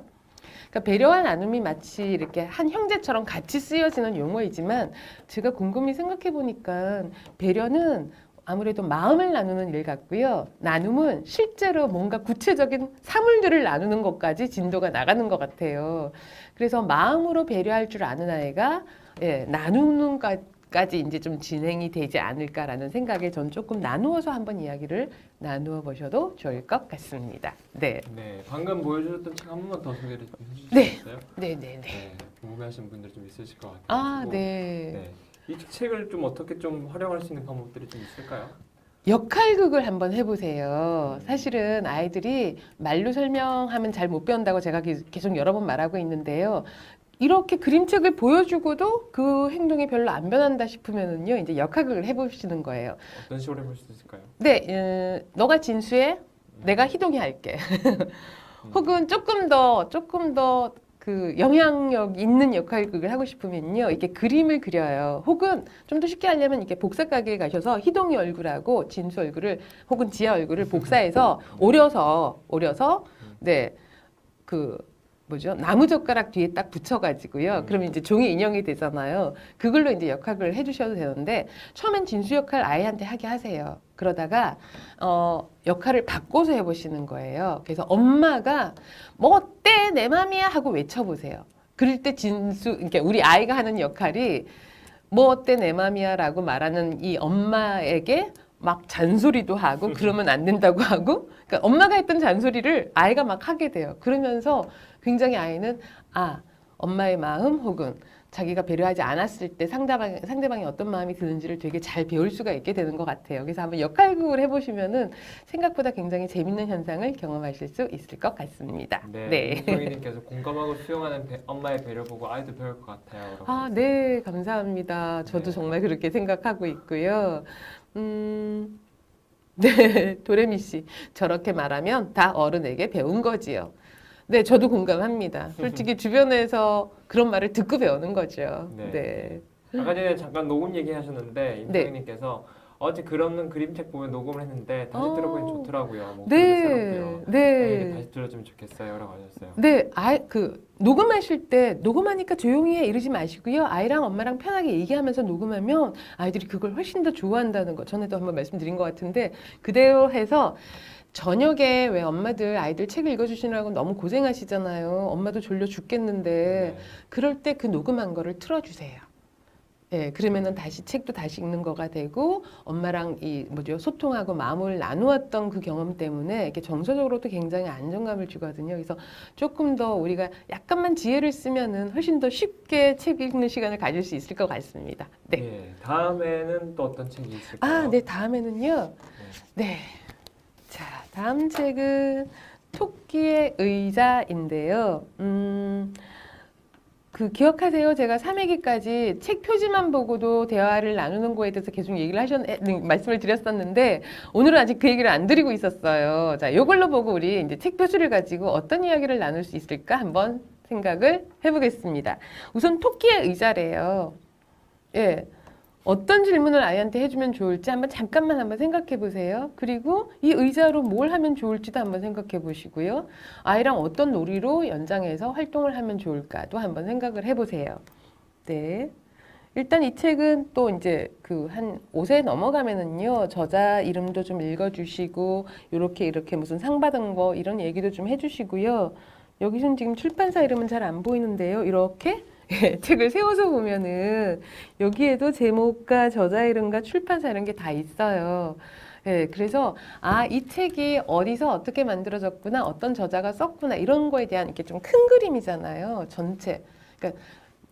그러니까 배려와 나눔이 마치 이렇게 한 형제처럼 같이 쓰여지는 용어이지만 제가 곰곰이 생각해 보니까 배려는 아무래도 마음을 나누는 일 같고요. 나눔은 실제로 뭔가 구체적인 사물들을 나누는 것까지 진도가 나가는 것 같아요. 그래서 마음으로 배려할 줄 아는 아이가 나누는 것까지 이제 좀 진행이 되지 않을까라는 생각에 전 조금 나누어서 한번 이야기를 나누어 보셔도 좋을 것 같습니다. 네. 네, 방금 보여주셨던 책 한 번만 더 소개를 좀 네. 해주시겠어요? 네, 네, 네. 네, 궁금해하시는 분들 좀 있으실 것 같아요. 아, 네. 네. 이 책을 좀 어떻게 좀 활용할 수 있는 방법들이 좀 있을까요? 역할극을 한번 해보세요. 사실은 아이들이 말로 설명하면 잘 못 배운다고 제가 계속 여러 번 말하고 있는데요. 이렇게 그림책을 보여주고도 그 행동이 별로 안 변한다 싶으면은요, 이제 역할극을 해보시는 거예요. 어떤 식으로 해볼 수 있을까요? 네, 너가 진수해, 내가 희동이 할게. 혹은 조금 더 그 영향력 있는 역할극을 하고 싶으면요, 이렇게 그림을 그려요. 혹은 좀 더 쉽게 하려면 이렇게 복사 가게에 가셔서 희동이 얼굴하고 진수 얼굴을 혹은 지아 얼굴을 복사해서 오려서 네, 그 뭐죠? 나무젓가락 뒤에 딱 붙여가지고요. 그러면 이제 종이 인형이 되잖아요. 그걸로 이제 역할을 해주셔도 되는데 처음엔 진수 역할 아이한테 하게 하세요. 그러다가 역할을 바꿔서 해보시는 거예요. 그래서 엄마가 뭐 어때 내 맘이야 하고 외쳐보세요. 그럴 때 진수, 그러니까 우리 아이가 하는 역할이 뭐 어때 내 맘이야라고 말하는 이 엄마에게 막 잔소리도 하고 그러면 안 된다고 하고 그러니까 엄마가 했던 잔소리를 아이가 막 하게 돼요. 그러면서 굉장히 아이는 아 엄마의 마음 혹은 자기가 배려하지 않았을 때 상대방이 어떤 마음이 드는지를 되게 잘 배울 수가 있게 되는 것 같아요. 그래서 한번 역할극을 해보시면은 생각보다 굉장히 재밌는 현상을 경험하실 수 있을 것 같습니다. 네, 김성희님께서 공감하고 수용하는 엄마의 배려 보고 아이도 배울 것 같아요. 아, 네, 감사합니다. 저도 네. 정말 그렇게 생각하고 있고요. 네, 도레미 씨. 저렇게 말하면 다 어른에게 배운 거지요. 네, 저도 공감합니다. 솔직히 주변에서 그런 말을 듣고 배우는 거죠. 네. 네. 아까 전에 잠깐 녹음 얘기하셨는데 네. 임성희님께서 어제 그런 그림책 보면 녹음을 했는데 다시 들어보니 좋더라고요. 목소리도 네. 새롭고요. 네. 이게 다시 들어주면 좋겠어요라고 하셨어요. 네, 녹음하실 때 녹음하니까 조용히 해 이러지 마시고요. 아이랑 엄마랑 편하게 얘기하면서 녹음하면 아이들이 그걸 훨씬 더 좋아한다는 거 전에도 한번 말씀드린 것 같은데 그대로 해서 저녁에 왜 엄마들 아이들 책 읽어주시느라고 너무 고생하시잖아요. 엄마도 졸려 죽겠는데 그럴 때 그 녹음한 거를 틀어주세요. 예, 그러면은 다시 책도 다시 읽는 거가 되고 엄마랑 소통하고 마음을 나누었던 그 경험 때문에 이렇게 정서적으로도 굉장히 안정감을 주거든요. 그래서 조금 더 우리가 약간만 지혜를 쓰면은 훨씬 더 쉽게 책 읽는 시간을 가질 수 있을 것 같습니다. 네. 네. 다음에는 또 어떤 책이 있을까요? 아, 네, 다음에는요. 네. 자, 다음 책은 토끼의 의자인데요. 기억하세요? 제가 3회기까지 책 표지만 보고도 대화를 나누는 거에 대해서 계속 말씀을 드렸었는데, 오늘은 아직 그 얘기를 안 드리고 있었어요. 자, 요걸로 보고 우리 이제 책 표지를 가지고 어떤 이야기를 나눌 수 있을까 한번 생각을 해보겠습니다. 우선 토끼의 의자래요. 예. 어떤 질문을 아이한테 해주면 좋을지 잠깐만 한번 생각해 보세요. 그리고 이 의자로 뭘 하면 좋을지도 한번 생각해 보시고요. 아이랑 어떤 놀이로 연장해서 활동을 하면 좋을까도 한번 생각을 해 보세요. 네. 일단 이 책은 또 이제 한 5세 넘어가면은요, 저자 이름도 좀 읽어주시고, 이렇게 무슨 상 받은 거 이런 얘기도 좀 해주시고요. 여기서는 지금 출판사 이름은 잘 안 보이는데요. 이렇게 책을 세워서 보면은 여기에도 제목과 저자 이름과 출판사 이런 게 다 있어요. 예, 그래서 이 책이 어디서 어떻게 만들어졌구나, 어떤 저자가 썼구나 이런 거에 대한 이렇게 좀 큰 그림이잖아요. 전체. 그러니까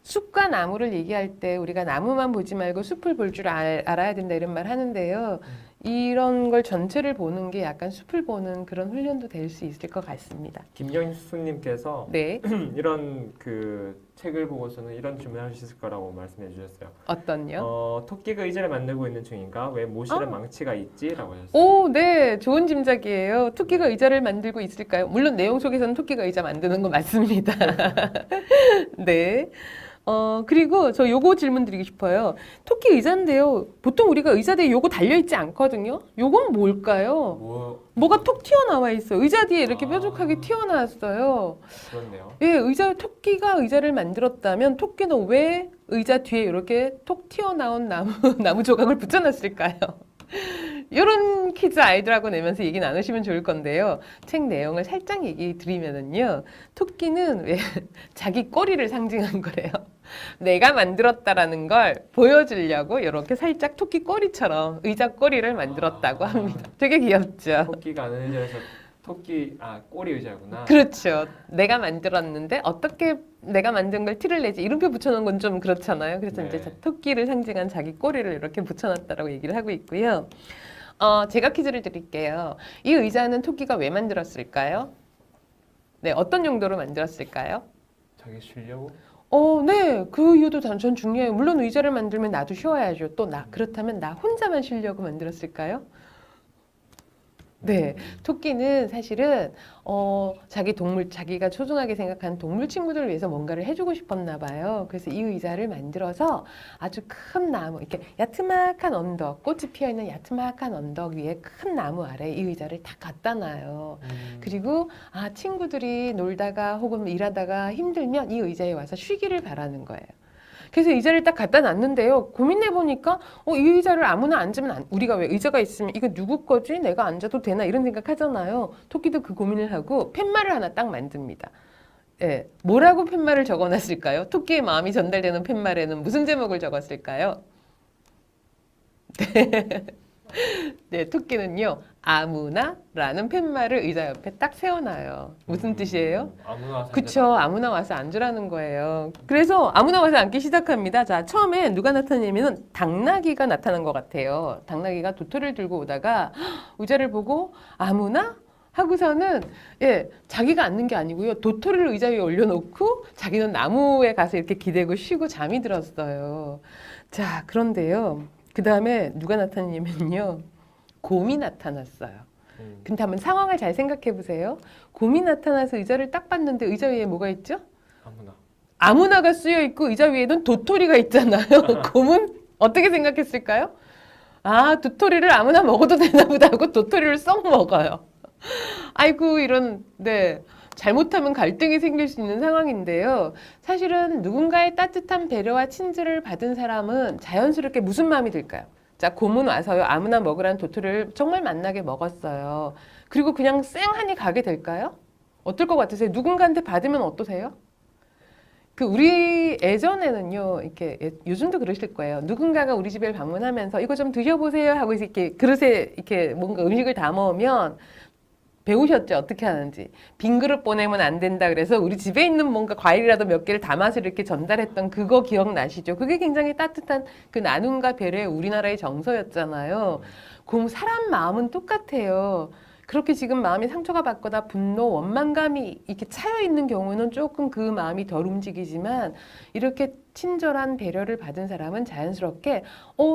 숲과 나무를 얘기할 때 우리가 나무만 보지 말고 숲을 볼 줄 알아야 된다 이런 말 하는데요. 이런 걸 전체를 보는 게 약간 숲을 보는 그런 훈련도 될 수 있을 것 같습니다. 김경수님께서 네, 이런 그 책을 보고서는 이런 질문을 하실 거라고 말씀해 주셨어요. 어떤요? 토끼가 의자를 만들고 있는 중인가? 왜 모실에 망치가 있지? 라고 하셨어요. 오, 네, 좋은 짐작이에요. 토끼가 의자를 만들고 있을까요? 물론 내용 속에서는 토끼가 의자 만드는 거 맞습니다. 네. 그리고 저 요거 질문 드리고 싶어요. 토끼 의자인데요. 보통 우리가 의자 뒤에 요거 달려있지 않거든요? 요건 뭘까요? 뭐가 톡 튀어나와 있어요. 의자 뒤에 이렇게 뾰족하게 튀어나왔어요. 그렇네요. 예, 토끼가 의자를 만들었다면 토끼는 왜 의자 뒤에 이렇게 톡 튀어나온 나무 조각을 붙여놨을까요? 이런 퀴즈 아이들하고 내면서 얘기 나누시면 좋을 건데요. 책 내용을 살짝 얘기 드리면은요. 토끼는 왜 자기 꼬리를 상징한 거래요. 내가 만들었다라는 걸 보여주려고 이렇게 살짝 토끼 꼬리처럼 의자 꼬리를 만들었다고 합니다. 되게 귀엽죠? 토끼가 아는 의자에서 꼬리 의자구나. 그렇죠. 내가 만들었는데 어떻게 내가 만든 걸 티를 내지 이름표 붙여놓은 건 좀 그렇잖아요. 그래서 네. 이제 토끼를 상징한 자기 꼬리를 이렇게 붙여놨다라고 얘기를 하고 있고요. 제가 퀴즈를 드릴게요. 이 의자는 토끼가 왜 만들었을까요? 네, 어떤 용도로 만들었을까요? 자기 쉬려고? 네, 그 이유도 전 중요해요. 물론 의자를 만들면 나도 쉬어야죠. 또 그렇다면 나 혼자만 쉬려고 만들었을까요? 네, 토끼는 사실은 자기가 소중하게 생각하는 동물 친구들을 위해서 뭔가를 해주고 싶었나 봐요. 그래서 이 의자를 만들어서 아주 큰 나무, 이렇게 야트막한 언덕, 꽃이 피어 있는 야트막한 언덕 위에 큰 나무 아래 이 의자를 다 갖다 놔요. 그리고 친구들이 놀다가 혹은 일하다가 힘들면 이 의자에 와서 쉬기를 바라는 거예요. 그래서 의자를 딱 갖다 놨는데요. 고민해 보니까 이 의자를 아무나 앉으면 우리가 왜 의자가 있으면 이거 누구 거지? 내가 앉아도 되나? 이런 생각 하잖아요. 토끼도 그 고민을 하고 팻말을 하나 딱 만듭니다. 예, 뭐라고 팻말을 적어놨을까요? 토끼의 마음이 전달되는 팻말에는 무슨 제목을 적었을까요? 네, 토끼는요. 아무나라는 팻말을 의자 옆에 딱 세워놔요. 무슨 뜻이에요? 아무나 와서 그쵸. 아무나 와서 앉으라는 거예요. 그래서 아무나 와서 앉기 시작합니다. 자, 처음에 누가 나타나냐면은 당나귀가 나타난 것 같아요. 당나귀가 도토리를 들고 오다가 의자를 보고 아무나? 하고서는 자기가 앉는 게 아니고요. 도토리를 의자 위에 올려놓고 자기는 나무에 가서 이렇게 기대고 쉬고 잠이 들었어요. 자, 그런데요. 그 다음에 누가 나타나냐면요. 곰이 나타났어요. 근데 한번 상황을 잘 생각해 보세요. 곰이 나타나서 의자를 딱 봤는데 의자 위에 뭐가 있죠? 아무나가 쓰여 있고 의자 위에는 도토리가 있잖아요. 곰은 어떻게 생각했을까요? 도토리를 아무나 먹어도 되나 보다 하고 도토리를 썩 먹어요. 아이고 네. 잘못하면 갈등이 생길 수 있는 상황인데요. 사실은 누군가의 따뜻한 배려와 친절을 받은 사람은 자연스럽게 무슨 마음이 들까요? 자, 곰은 와서요. 아무나 먹으라는 도토리를 정말 맛나게 먹었어요. 그리고 그냥 쌩하니 가게 될까요? 어떨 것 같으세요? 누군가한테 받으면 어떠세요? 우리 예전에는요, 이렇게, 요즘도 그러실 거예요. 누군가가 우리 집에 방문하면서 이거 좀 드셔보세요 하고 이렇게 그릇에 이렇게 뭔가 음식을 담아오면 배우셨죠? 어떻게 하는지. 빈 그릇 보내면 안 된다 그래서 우리 집에 있는 뭔가 과일이라도 몇 개를 담아서 이렇게 전달했던 그거 기억나시죠? 그게 굉장히 따뜻한 그 나눔과 배려의 우리나라의 정서였잖아요. 사람 마음은 똑같아요. 그렇게 지금 마음이 상처가 받거나 분노, 원망감이 이렇게 차여 있는 경우는 조금 그 마음이 덜 움직이지만 이렇게 친절한 배려를 받은 사람은 자연스럽게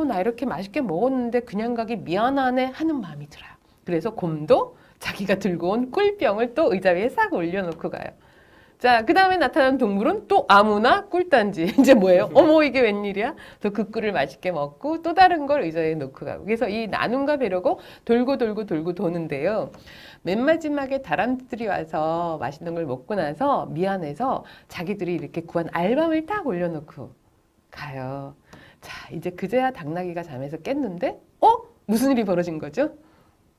나 이렇게 맛있게 먹었는데 그냥 가기 미안하네 하는 마음이 들어요. 그래서 곰도 자기가 들고 온 꿀병을 또 의자 위에 싹 올려놓고 가요. 자, 그 다음에 나타난 동물은 또 아무나 꿀단지. 이제 뭐예요? 어머, 이게 웬일이야? 또 그 꿀을 맛있게 먹고 또 다른 걸 의자에 놓고 가고. 그래서 이 나눔과 배려고 돌고 도는데요. 맨 마지막에 다람쥐들이 와서 맛있는 걸 먹고 나서 미안해서 자기들이 이렇게 구한 알밤을 딱 올려놓고 가요. 자, 이제 그제야 당나귀가 잠에서 깼는데, 무슨 일이 벌어진 거죠?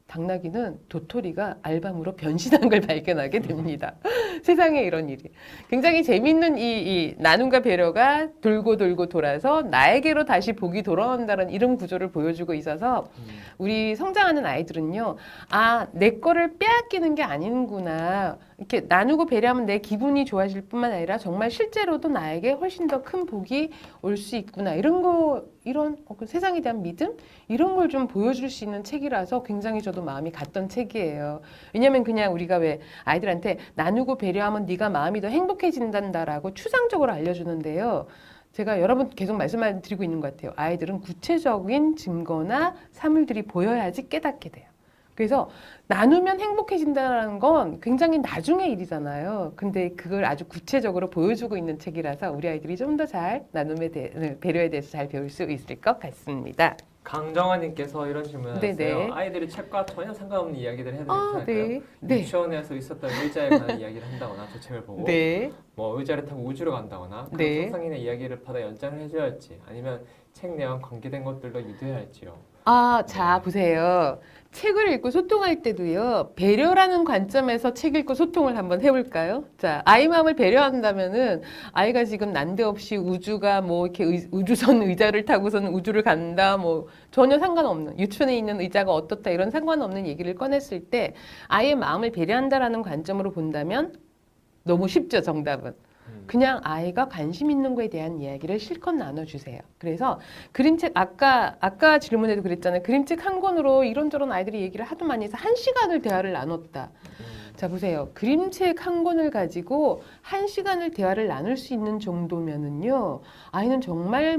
당나귀는 도토리가 알밤으로 변신한 걸 발견하게 됩니다. 세상에 이런 일이. 굉장히 재미있는 이 나눔과 배려가 돌고 돌고 돌아서 나에게로 다시 복이 돌아온다는 이런 구조를 보여주고 있어서 우리 성장하는 아이들은요, 아, 내 거를 빼앗기는 게 아닌구나. 이렇게 나누고 배려하면 내 기분이 좋아질 뿐만 아니라 정말 실제로도 나에게 훨씬 더 큰 복이 올 수 있구나. 이런 그 세상에 대한 믿음? 이런 걸 좀 보여줄 수 있는 책이라서 굉장히 저도 마음이 갔던 책이에요. 왜냐면 그냥 우리가 왜 아이들한테 나누고 배려하면 네가 마음이 더 행복해진단다라고 추상적으로 알려주는데요. 제가 여러 번 계속 말씀을 드리고 있는 것 같아요. 아이들은 구체적인 증거나 사물들이 보여야지 깨닫게 돼요. 그래서 나누면 행복해진다는 건 굉장히 나중의 일이잖아요. 근데 그걸 아주 구체적으로 보여주고 있는 책이라서 우리 아이들이 좀 더 잘 나눔에 대해, 배려에 대해서 잘 배울 수 있을 것 같습니다. 강정아님께서 이런 질문을 네네. 하셨어요. 아이들이 책과 전혀 상관없는 이야기를 해도 괜찮을까요? 네. 네. 유치원에서 있었던 의자에 관한 이야기를 한다거나 저 책을 보고 네. 뭐 의자를 타고 우주로 간다거나 그 네. 석상인의 이야기를 받아 연장을 해줘야 할지 아니면 책 내용 관계된 것들로 유도해야 할지요. 아, 자, 보세요. 책을 읽고 소통할 때도요, 배려라는 관점에서 책 읽고 소통을 한번 해볼까요? 자, 아이 마음을 배려한다면은, 아이가 지금 난데없이 우주가 뭐, 이렇게 우주선 의자를 타고서는 우주를 간다, 뭐, 전혀 상관없는, 유치원에 있는 의자가 어떻다, 이런 상관없는 얘기를 꺼냈을 때, 아이의 마음을 배려한다라는 관점으로 본다면, 너무 쉽죠, 정답은. 그냥 아이가 관심 있는 거에 대한 이야기를 실컷 나눠주세요. 그래서 그림책 아까 질문에도 그랬잖아요. 그림책 한 권으로 이런저런 아이들이 얘기를 하도 많이 해서 1시간을 대화를 나눴다. 자, 보세요. 그림책 한 권을 가지고 1시간을 대화를 나눌 수 있는 정도면은요, 아이는 정말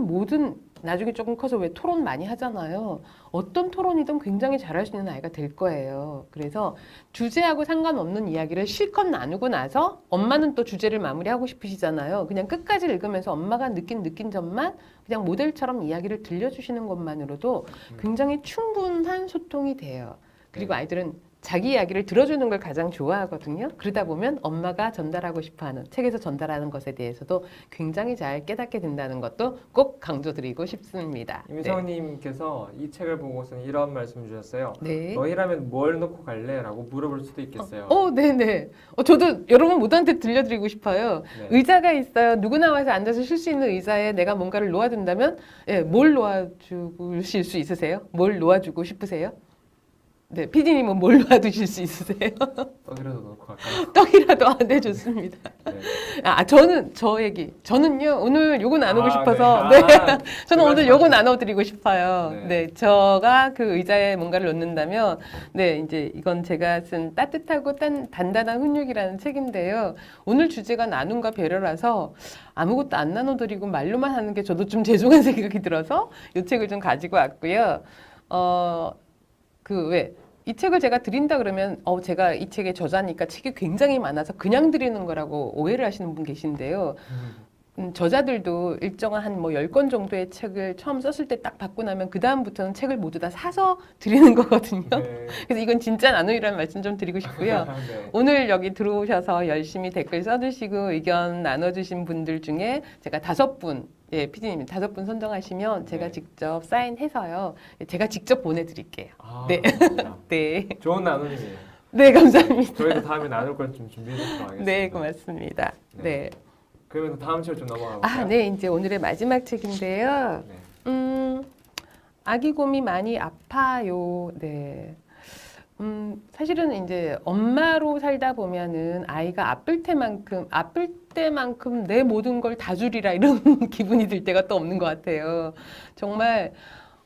나중에 조금 커서 왜 토론 많이 하잖아요. 어떤 토론이든 굉장히 잘할 수 있는 아이가 될 거예요. 그래서 주제하고 상관없는 이야기를 실컷 나누고 나서 엄마는 또 주제를 마무리하고 싶으시잖아요. 그냥 끝까지 읽으면서 엄마가 느낀 점만 그냥 모델처럼 이야기를 들려주시는 것만으로도 굉장히 충분한 소통이 돼요. 그리고 아이들은 자기 이야기를 들어주는 걸 가장 좋아하거든요. 그러다 보면 엄마가 전달하고 싶어하는 책에서 전달하는 것에 대해서도 굉장히 잘 깨닫게 된다는 것도 꼭 강조드리고 싶습니다. 임성님께서 이 책을 보고서는 이런 말씀 주셨어요. 네. 너희라면 뭘 놓고 갈래? 라고 물어볼 수도 있겠어요. 네네. 저도 여러분 모두한테 들려드리고 싶어요. 네. 의자가 있어요. 누구나 와서 앉아서 쉴 수 있는 의자에 내가 뭔가를 놓아둔다면, 예, 뭘 놓아주실 수 있으세요? 뭘 놓아주고 싶으세요? 네, PD님은 뭘 놓아두실 수 있으세요? 떡이라도 놓고 갈까요? 떡이라도 네, 좋습니다. 네. 저는요, 오늘 요거 나누고 싶어서, 네. 네. 저는 그 오늘 요거 나눠드리고 싶어요. 네. 네. 제가 그 의자에 뭔가를 놓는다면, 네, 이제 이건 제가 쓴 따뜻하고 단단한 훈육이라는 책인데요. 오늘 주제가 나눔과 배려라서 아무것도 안 나눠드리고 말로만 하는 게 저도 좀 죄송한 생각이 들어서 이 책을 좀 가지고 왔고요. 이 책을 제가 드린다 그러면 제가 이 책의 저자니까 책이 굉장히 많아서 그냥 드리는 거라고 오해를 하시는 분 계신데요. 저자들도 일정한 한 10권 정도의 책을 처음 썼을 때 딱 받고 나면 그 다음부터는 책을 모두 다 사서 드리는 거거든요. 네. 그래서 이건 진짜 나눔이라는 말씀 좀 드리고 싶고요. 네. 오늘 여기 들어오셔서 열심히 댓글 써주시고 의견 나눠주신 분들 중에 제가 5분, 예, PD님 5분 선정하시면 제가 네. 직접 사인해서요. 제가 직접 보내드릴게요. 네. 감사합니다. 네. 좋은 나눔이에요. 네, 감사합니다. 저희도 다음에 나눌 건 좀 준비해 주시면 알겠습니다. 네, 고맙습니다. 네. 네. 그러면 다음 책 좀 넘어가 볼까요? 네, 이제 오늘의 마지막 책인데요. 네. 아기 곰이 많이 아파요. 네. 사실은 이제 엄마로 살다 보면은 아이가 아플 때만큼 내 모든 걸 다 주리라 이런 기분이 들 때가 또 없는 것 같아요. 정말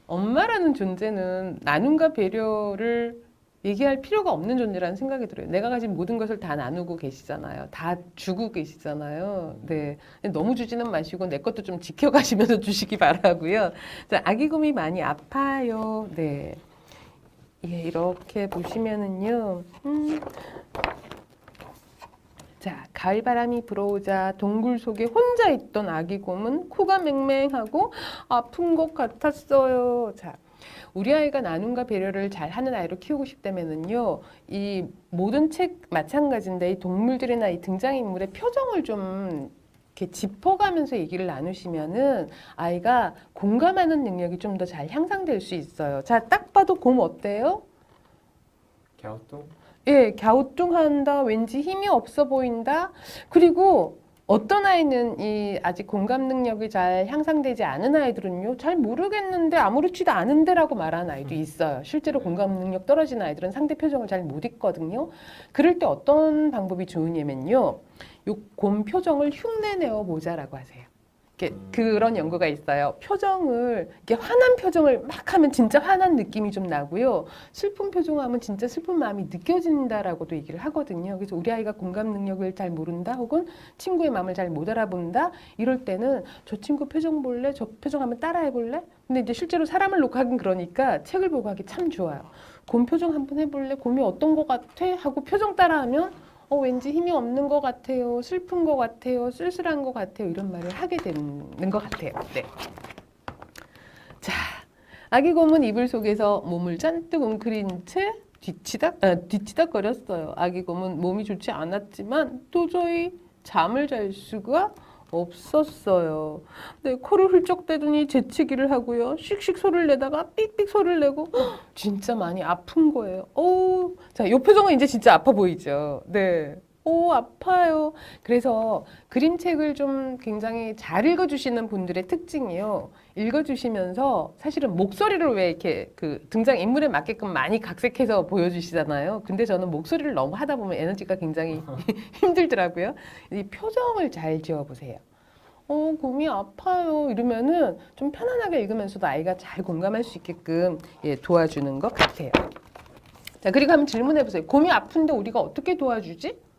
엄마라는 존재는 나눔과 배려를 얘기할 필요가 없는 존재라는 생각이 들어요. 내가 가진 모든 것을 다 나누고 계시잖아요. 다 주고 계시잖아요. 네. 너무 주지는 마시고 내 것도 좀 지켜가시면서 주시기 바라고요. 자, 아기 곰이 많이 아파요. 네. 예, 이렇게 보시면은요. 자, 가을바람이 불어오자 동굴 속에 혼자 있던 아기 곰은 코가 맹맹하고 아픈 것 같았어요. 자, 우리 아이가 나눔과 배려를 잘 하는 아이로 키우고 싶다면은요, 이 모든 책 마찬가지인데 이 동물들이나 이 등장인물의 표정을 좀 이렇게 짚어가면서 얘기를 나누시면은 아이가 공감하는 능력이 좀 더 잘 향상될 수 있어요. 자, 딱 봐도 곰 어때요? 갸우뚱? 예, 갸우뚱한다, 왠지 힘이 없어 보인다. 그리고 어떤 아이는 이 아직 공감 능력이 잘 향상되지 않은 아이들은요, 잘 모르겠는데 아무렇지도 않은데라고 말하는 아이도 있어요. 실제로 공감 능력 떨어진 아이들은 상대 표정을 잘 못 읽거든요. 그럴 때 어떤 방법이 좋으냐면요, 요 곰 표정을 흉내내어 보자라고 하세요. 이렇게 그런 연구가 있어요. 표정을 이렇게 화난 표정을 막 하면 진짜 화난 느낌이 좀 나고요. 슬픈 표정하면 진짜 슬픈 마음이 느껴진다라고도 얘기를 하거든요. 그래서 우리 아이가 공감 능력을 잘 모른다, 혹은 친구의 마음을 잘 못 알아본다, 이럴 때는 저 친구 표정 볼래? 저 표정 한번 따라해 볼래? 근데 이제 실제로 사람을 놓고 하긴 그러니까 책을 보고 하기 참 좋아요. 곰 표정 한번 해볼래? 곰이 어떤 것 같아? 하고 표정 따라하면 왠지 힘이 없는 것 같아요. 슬픈 것 같아요. 쓸쓸한 것 같아요. 이런 말을 하게 되는 것 같아요. 네. 자, 아기 곰은 이불 속에서 몸을 잔뜩 웅크린 채 뒤치닥거렸어요. 아기 곰은 몸이 좋지 않았지만 도저히 잠을 잘 수가 없었어요. 네, 코를 훌쩍대더니 재채기를 하고요. 씩씩 소리를 내다가 삑삑 소리를 내고 진짜 많이 아픈 거예요. 자, 이 표정은 이제 진짜 아파 보이죠. 네. 아파요. 그래서 그림책을 좀 굉장히 잘 읽어주시는 분들의 특징이요. 읽어주시면서 사실은 목소리를 왜 이렇게 그 등장 인물에 맞게끔 많이 각색해서 보여주시잖아요. 근데 저는 목소리를 너무 하다 보면 에너지가 굉장히 힘들더라고요. 이 표정을 잘 지어보세요. 곰이 아파요. 이러면은 좀 편안하게 읽으면서도 아이가 잘 공감할 수 있게끔 도와주는 것 같아요. 자, 그리고 한번 질문해 보세요. 곰이 아픈데 우리가 어떻게 도와주지?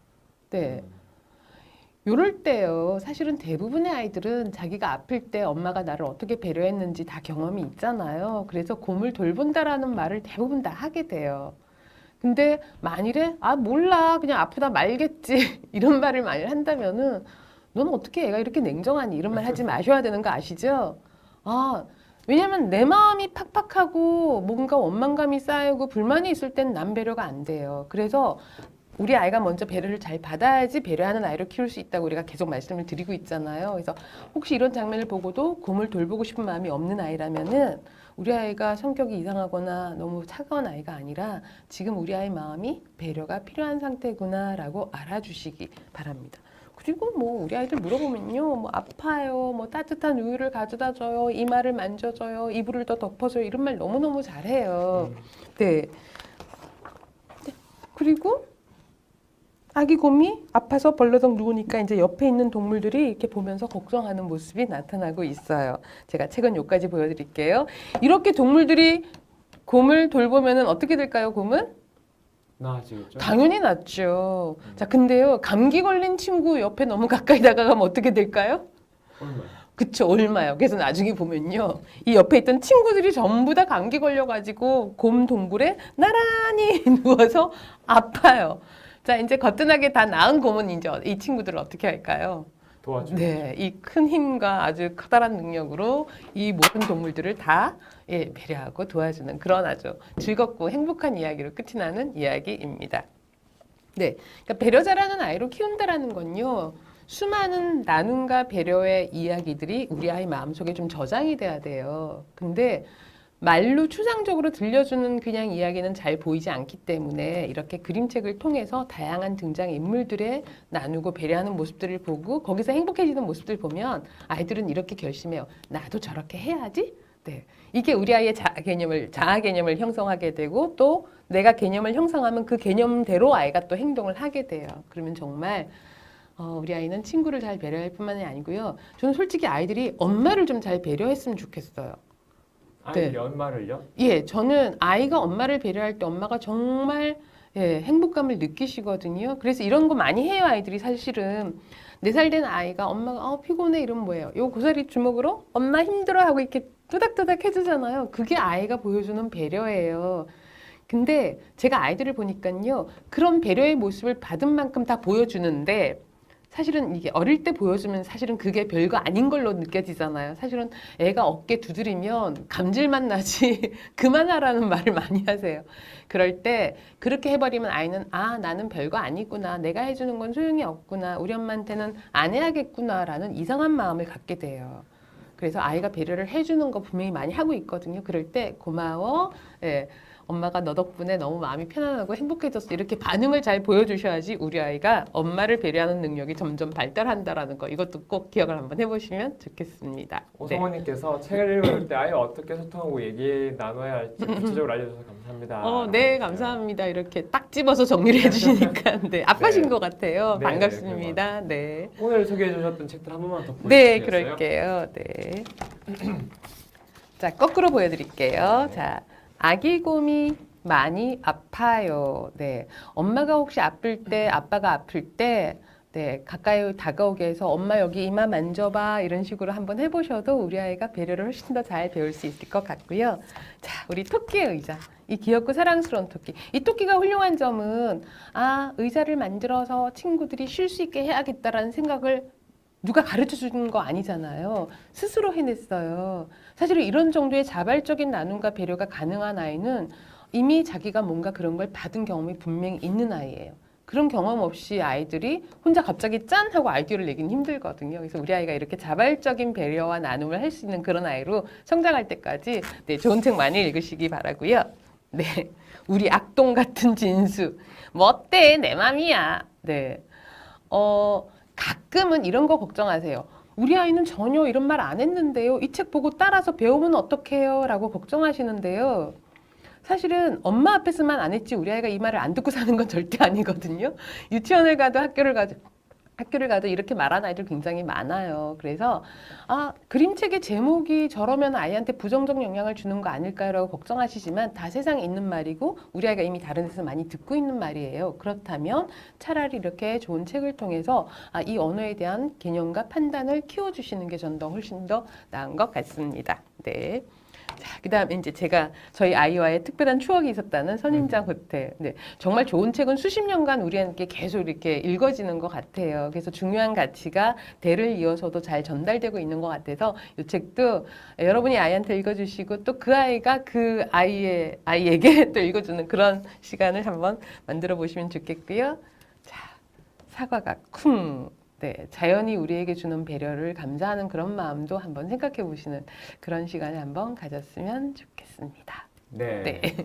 네. 요럴 때요. 사실은 대부분의 아이들은 자기가 아플 때 엄마가 나를 어떻게 배려했는지 다 경험이 있잖아요. 그래서 곰을 돌본다라는 말을 대부분 다 하게 돼요. 근데 만일에 몰라. 그냥 아프다 말겠지. 이런 말을 많이 한다면은 너는 어떻게 애가 이렇게 냉정하니? 이런 말 하지 마셔야 되는 거 아시죠? 왜냐면 내 마음이 팍팍하고 뭔가 원망감이 쌓이고 불만이 있을 땐 남 배려가 안 돼요. 그래서 우리 아이가 먼저 배려를 잘 받아야지 배려하는 아이를 키울 수 있다고 우리가 계속 말씀을 드리고 있잖아요. 그래서 혹시 이런 장면을 보고도 곰을 돌보고 싶은 마음이 없는 아이라면은 우리 아이가 성격이 이상하거나 너무 차가운 아이가 아니라 지금 우리 아이 마음이 배려가 필요한 상태구나라고 알아주시기 바랍니다. 그리고 뭐 우리 아이들 물어보면요, 뭐 아파요, 뭐 따뜻한 우유를 가져다 줘요, 이마를 만져줘요, 이불을 더 덮어줘요, 이런 말 너무너무 잘해요. 네. 그리고 아기 곰이 아파서 벌러덩 누우니까 이제 옆에 있는 동물들이 이렇게 보면서 걱정하는 모습이 나타나고 있어요. 제가 책은 여기까지 보여드릴게요. 이렇게 동물들이 곰을 돌보면은 어떻게 될까요, 곰은? 나아지겠죠? 당연히 낫죠. 자, 근데요, 감기 걸린 친구 옆에 너무 가까이 다가가면 어떻게 될까요? 얼마요? 그쵸, 옮아요. 그래서 나중에 보면요, 이 옆에 있던 친구들이 전부 다 감기 걸려가지고 곰 동굴에 나란히 누워서 아파요. 자, 이제 거뜬하게 다 나은 곰은 이제 이 친구들을 어떻게 할까요? 도와주죠. 네, 이 큰 힘과 아주 커다란 능력으로 이 모든 동물들을 다 배려하고 도와주는 그런 아주 즐겁고 행복한 이야기로 끝이 나는 이야기입니다. 네, 그러니까 배려 잘하는 아이로 키운다라는 건요, 수많은 나눔과 배려의 이야기들이 우리 아이 마음속에 좀 저장이 돼야 돼요. 근데 말로 추상적으로 들려주는 그냥 이야기는 잘 보이지 않기 때문에 이렇게 그림책을 통해서 다양한 등장 인물들의 나누고 배려하는 모습들을 보고 거기서 행복해지는 모습들을 보면 아이들은 이렇게 결심해요. 나도 저렇게 해야지. 네, 이게 우리 아이의 자아 개념을 형성하게 되고 또 내가 개념을 형성하면 그 개념대로 아이가 또 행동을 하게 돼요. 그러면 정말 우리 아이는 친구를 잘 배려할 뿐만이 아니고요. 저는 솔직히 아이들이 엄마를 좀 잘 배려했으면 좋겠어요. 아이들이 네. 얼마를요? 예, 저는 아이가 엄마를 배려할 때 엄마가 정말 행복감을 느끼시거든요. 그래서 이런 거 많이 해요, 아이들이 사실은. 4살 된 아이가 엄마가 피곤해 이러면 뭐예요? 요 고사리 주먹으로 엄마 힘들어 하고 이렇게 뚜닥뚜닥 해주잖아요. 그게 아이가 보여주는 배려예요. 근데 제가 아이들을 보니까요, 그런 배려의 모습을 받은 만큼 다 보여주는데 사실은 이게 어릴 때 보여주면 사실은 그게 별거 아닌 걸로 느껴지잖아요. 사실은 애가 어깨 두드리면 감질만 나지 그만하라는 말을 많이 하세요. 그럴 때 그렇게 해버리면 아이는 나는 별거 아니구나. 내가 해주는 건 소용이 없구나. 우리 엄마한테는 안 해야겠구나라는 이상한 마음을 갖게 돼요. 그래서 아이가 배려를 해주는 거 분명히 많이 하고 있거든요. 그럴 때 고마워. 예. 엄마가 너 덕분에 너무 마음이 편안하고 행복해졌어. 이렇게 반응을 잘 보여주셔야지 우리 아이가 엄마를 배려하는 능력이 점점 발달한다라는 거 이것도 꼭 기억을 한번 해보시면 좋겠습니다. 네. 오성원님께서 책을 읽을 때 아이와 어떻게 소통하고 얘기 나눠야 할지 구체적으로 알려주셔서 감사합니다. 네, 감사합니다. 이렇게 딱 집어서 정리를 해주시니까 네, 아빠신 네. 것 같아요. 네, 반갑습니다. 네. 오늘 소개해 주셨던 책들 한 번만 더 보여주시겠어요? 네, 그럴게요. 네. 자, 거꾸로 보여드릴게요. 자, 아기 곰이 많이 아파요. 네. 엄마가 혹시 아플 때, 아빠가 아플 때, 네, 가까이 다가오게 해서 엄마 여기 이마 만져봐 이런 식으로 한번 해보셔도 우리 아이가 배려를 훨씬 더 잘 배울 수 있을 것 같고요. 자, 우리 토끼의 의자. 이 귀엽고 사랑스러운 토끼. 이 토끼가 훌륭한 점은 의자를 만들어서 친구들이 쉴 수 있게 해야겠다라는 생각을 누가 가르쳐 주는 거 아니잖아요. 스스로 해냈어요. 사실 이런 정도의 자발적인 나눔과 배려가 가능한 아이는 이미 자기가 뭔가 그런 걸 받은 경험이 분명히 있는 아이예요. 그런 경험 없이 아이들이 혼자 갑자기 짠 하고 아이디어를 내기는 힘들거든요. 그래서 우리 아이가 이렇게 자발적인 배려와 나눔을 할 수 있는 그런 아이로 성장할 때까지 네, 좋은 책 많이 읽으시기 바라고요. 네, 우리 악동 같은 진수. 뭐 어때? 내 맘이야. 네, 가끔은 이런 거 걱정하세요. 우리 아이는 전혀 이런 말 안 했는데요. 이 책 보고 따라서 배우면 어떡해요? 라고 걱정하시는데요. 사실은 엄마 앞에서만 안 했지 우리 아이가 이 말을 안 듣고 사는 건 절대 아니거든요. 유치원을 가도 학교를 가도 이렇게 말하는 아이들 굉장히 많아요. 그래서 그림책의 제목이 저러면 아이한테 부정적 영향을 주는 거 아닐까요? 라고 걱정하시지만 다 세상에 있는 말이고 우리 아이가 이미 다른 데서 많이 듣고 있는 말이에요. 그렇다면 차라리 이렇게 좋은 책을 통해서 이 언어에 대한 개념과 판단을 키워주시는 게 전 더 훨씬 더 나은 것 같습니다. 네. 자, 그다음에 이제 제가 저희 아이와의 특별한 추억이 있었다는 선인장 호텔. 네, 정말 좋은 책은 수십 년간 우리한테 계속 이렇게 읽어지는 것 같아요. 그래서 중요한 가치가 대를 이어서도 잘 전달되고 있는 것 같아서 이 책도 여러분이 아이한테 읽어주시고 또 그 아이가 그 아이에게 또 읽어주는 그런 시간을 한번 만들어 보시면 좋겠고요. 자, 사과가 쿵. 네, 자연이 우리에게 주는 배려를 감사하는 그런 마음도 한번 생각해 보시는 그런 시간을 한번 가졌으면 좋겠습니다. 네. 네.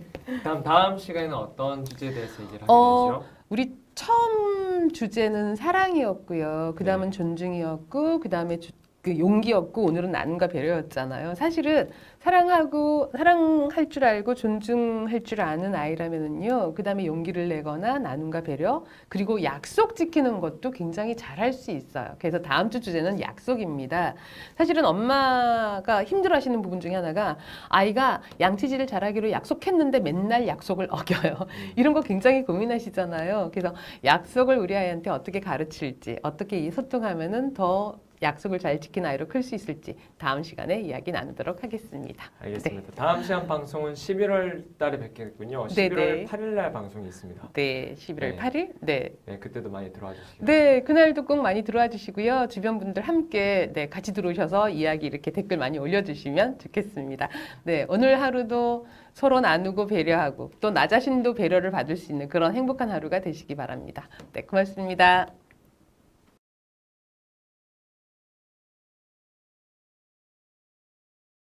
다음 시간에는 어떤 주제에 대해서 얘기를 하게 되죠? 우리 처음 주제는 사랑이었고요. 그 다음은 존중이었고, 그 다음에 그 용기였고, 오늘은 나눔과 배려였잖아요. 사실은 사랑할 줄 알고 존중할 줄 아는 아이라면은요, 그 다음에 용기를 내거나 나눔과 배려, 그리고 약속 지키는 것도 굉장히 잘할 수 있어요. 그래서 다음 주 주제는 약속입니다. 사실은 엄마가 힘들어하시는 부분 중에 하나가 아이가 양치질을 잘하기로 약속했는데 맨날 약속을 어겨요. 이런 거 굉장히 고민하시잖아요. 그래서 약속을 우리 아이한테 어떻게 가르칠지, 어떻게 소통하면은 더 약속을 잘 지킨 아이로 클 수 있을지 다음 시간에 이야기 나누도록 하겠습니다. 알겠습니다. 다음 시간 방송은 11월 달에 뵙겠군요. 11월 8일 날 방송이 있습니다. 네, 11월 네. 8일. 네. 네, 그때도 많이 들어와 주시기 네, 그날도 꼭 많이 들어와 주시고요. 주변 분들 함께 같이 들어오셔서 이야기 이렇게 댓글 많이 올려주시면 좋겠습니다. 네, 오늘 하루도 서로 나누고 배려하고 또 나 자신도 배려를 받을 수 있는 그런 행복한 하루가 되시기 바랍니다. 네, 고맙습니다.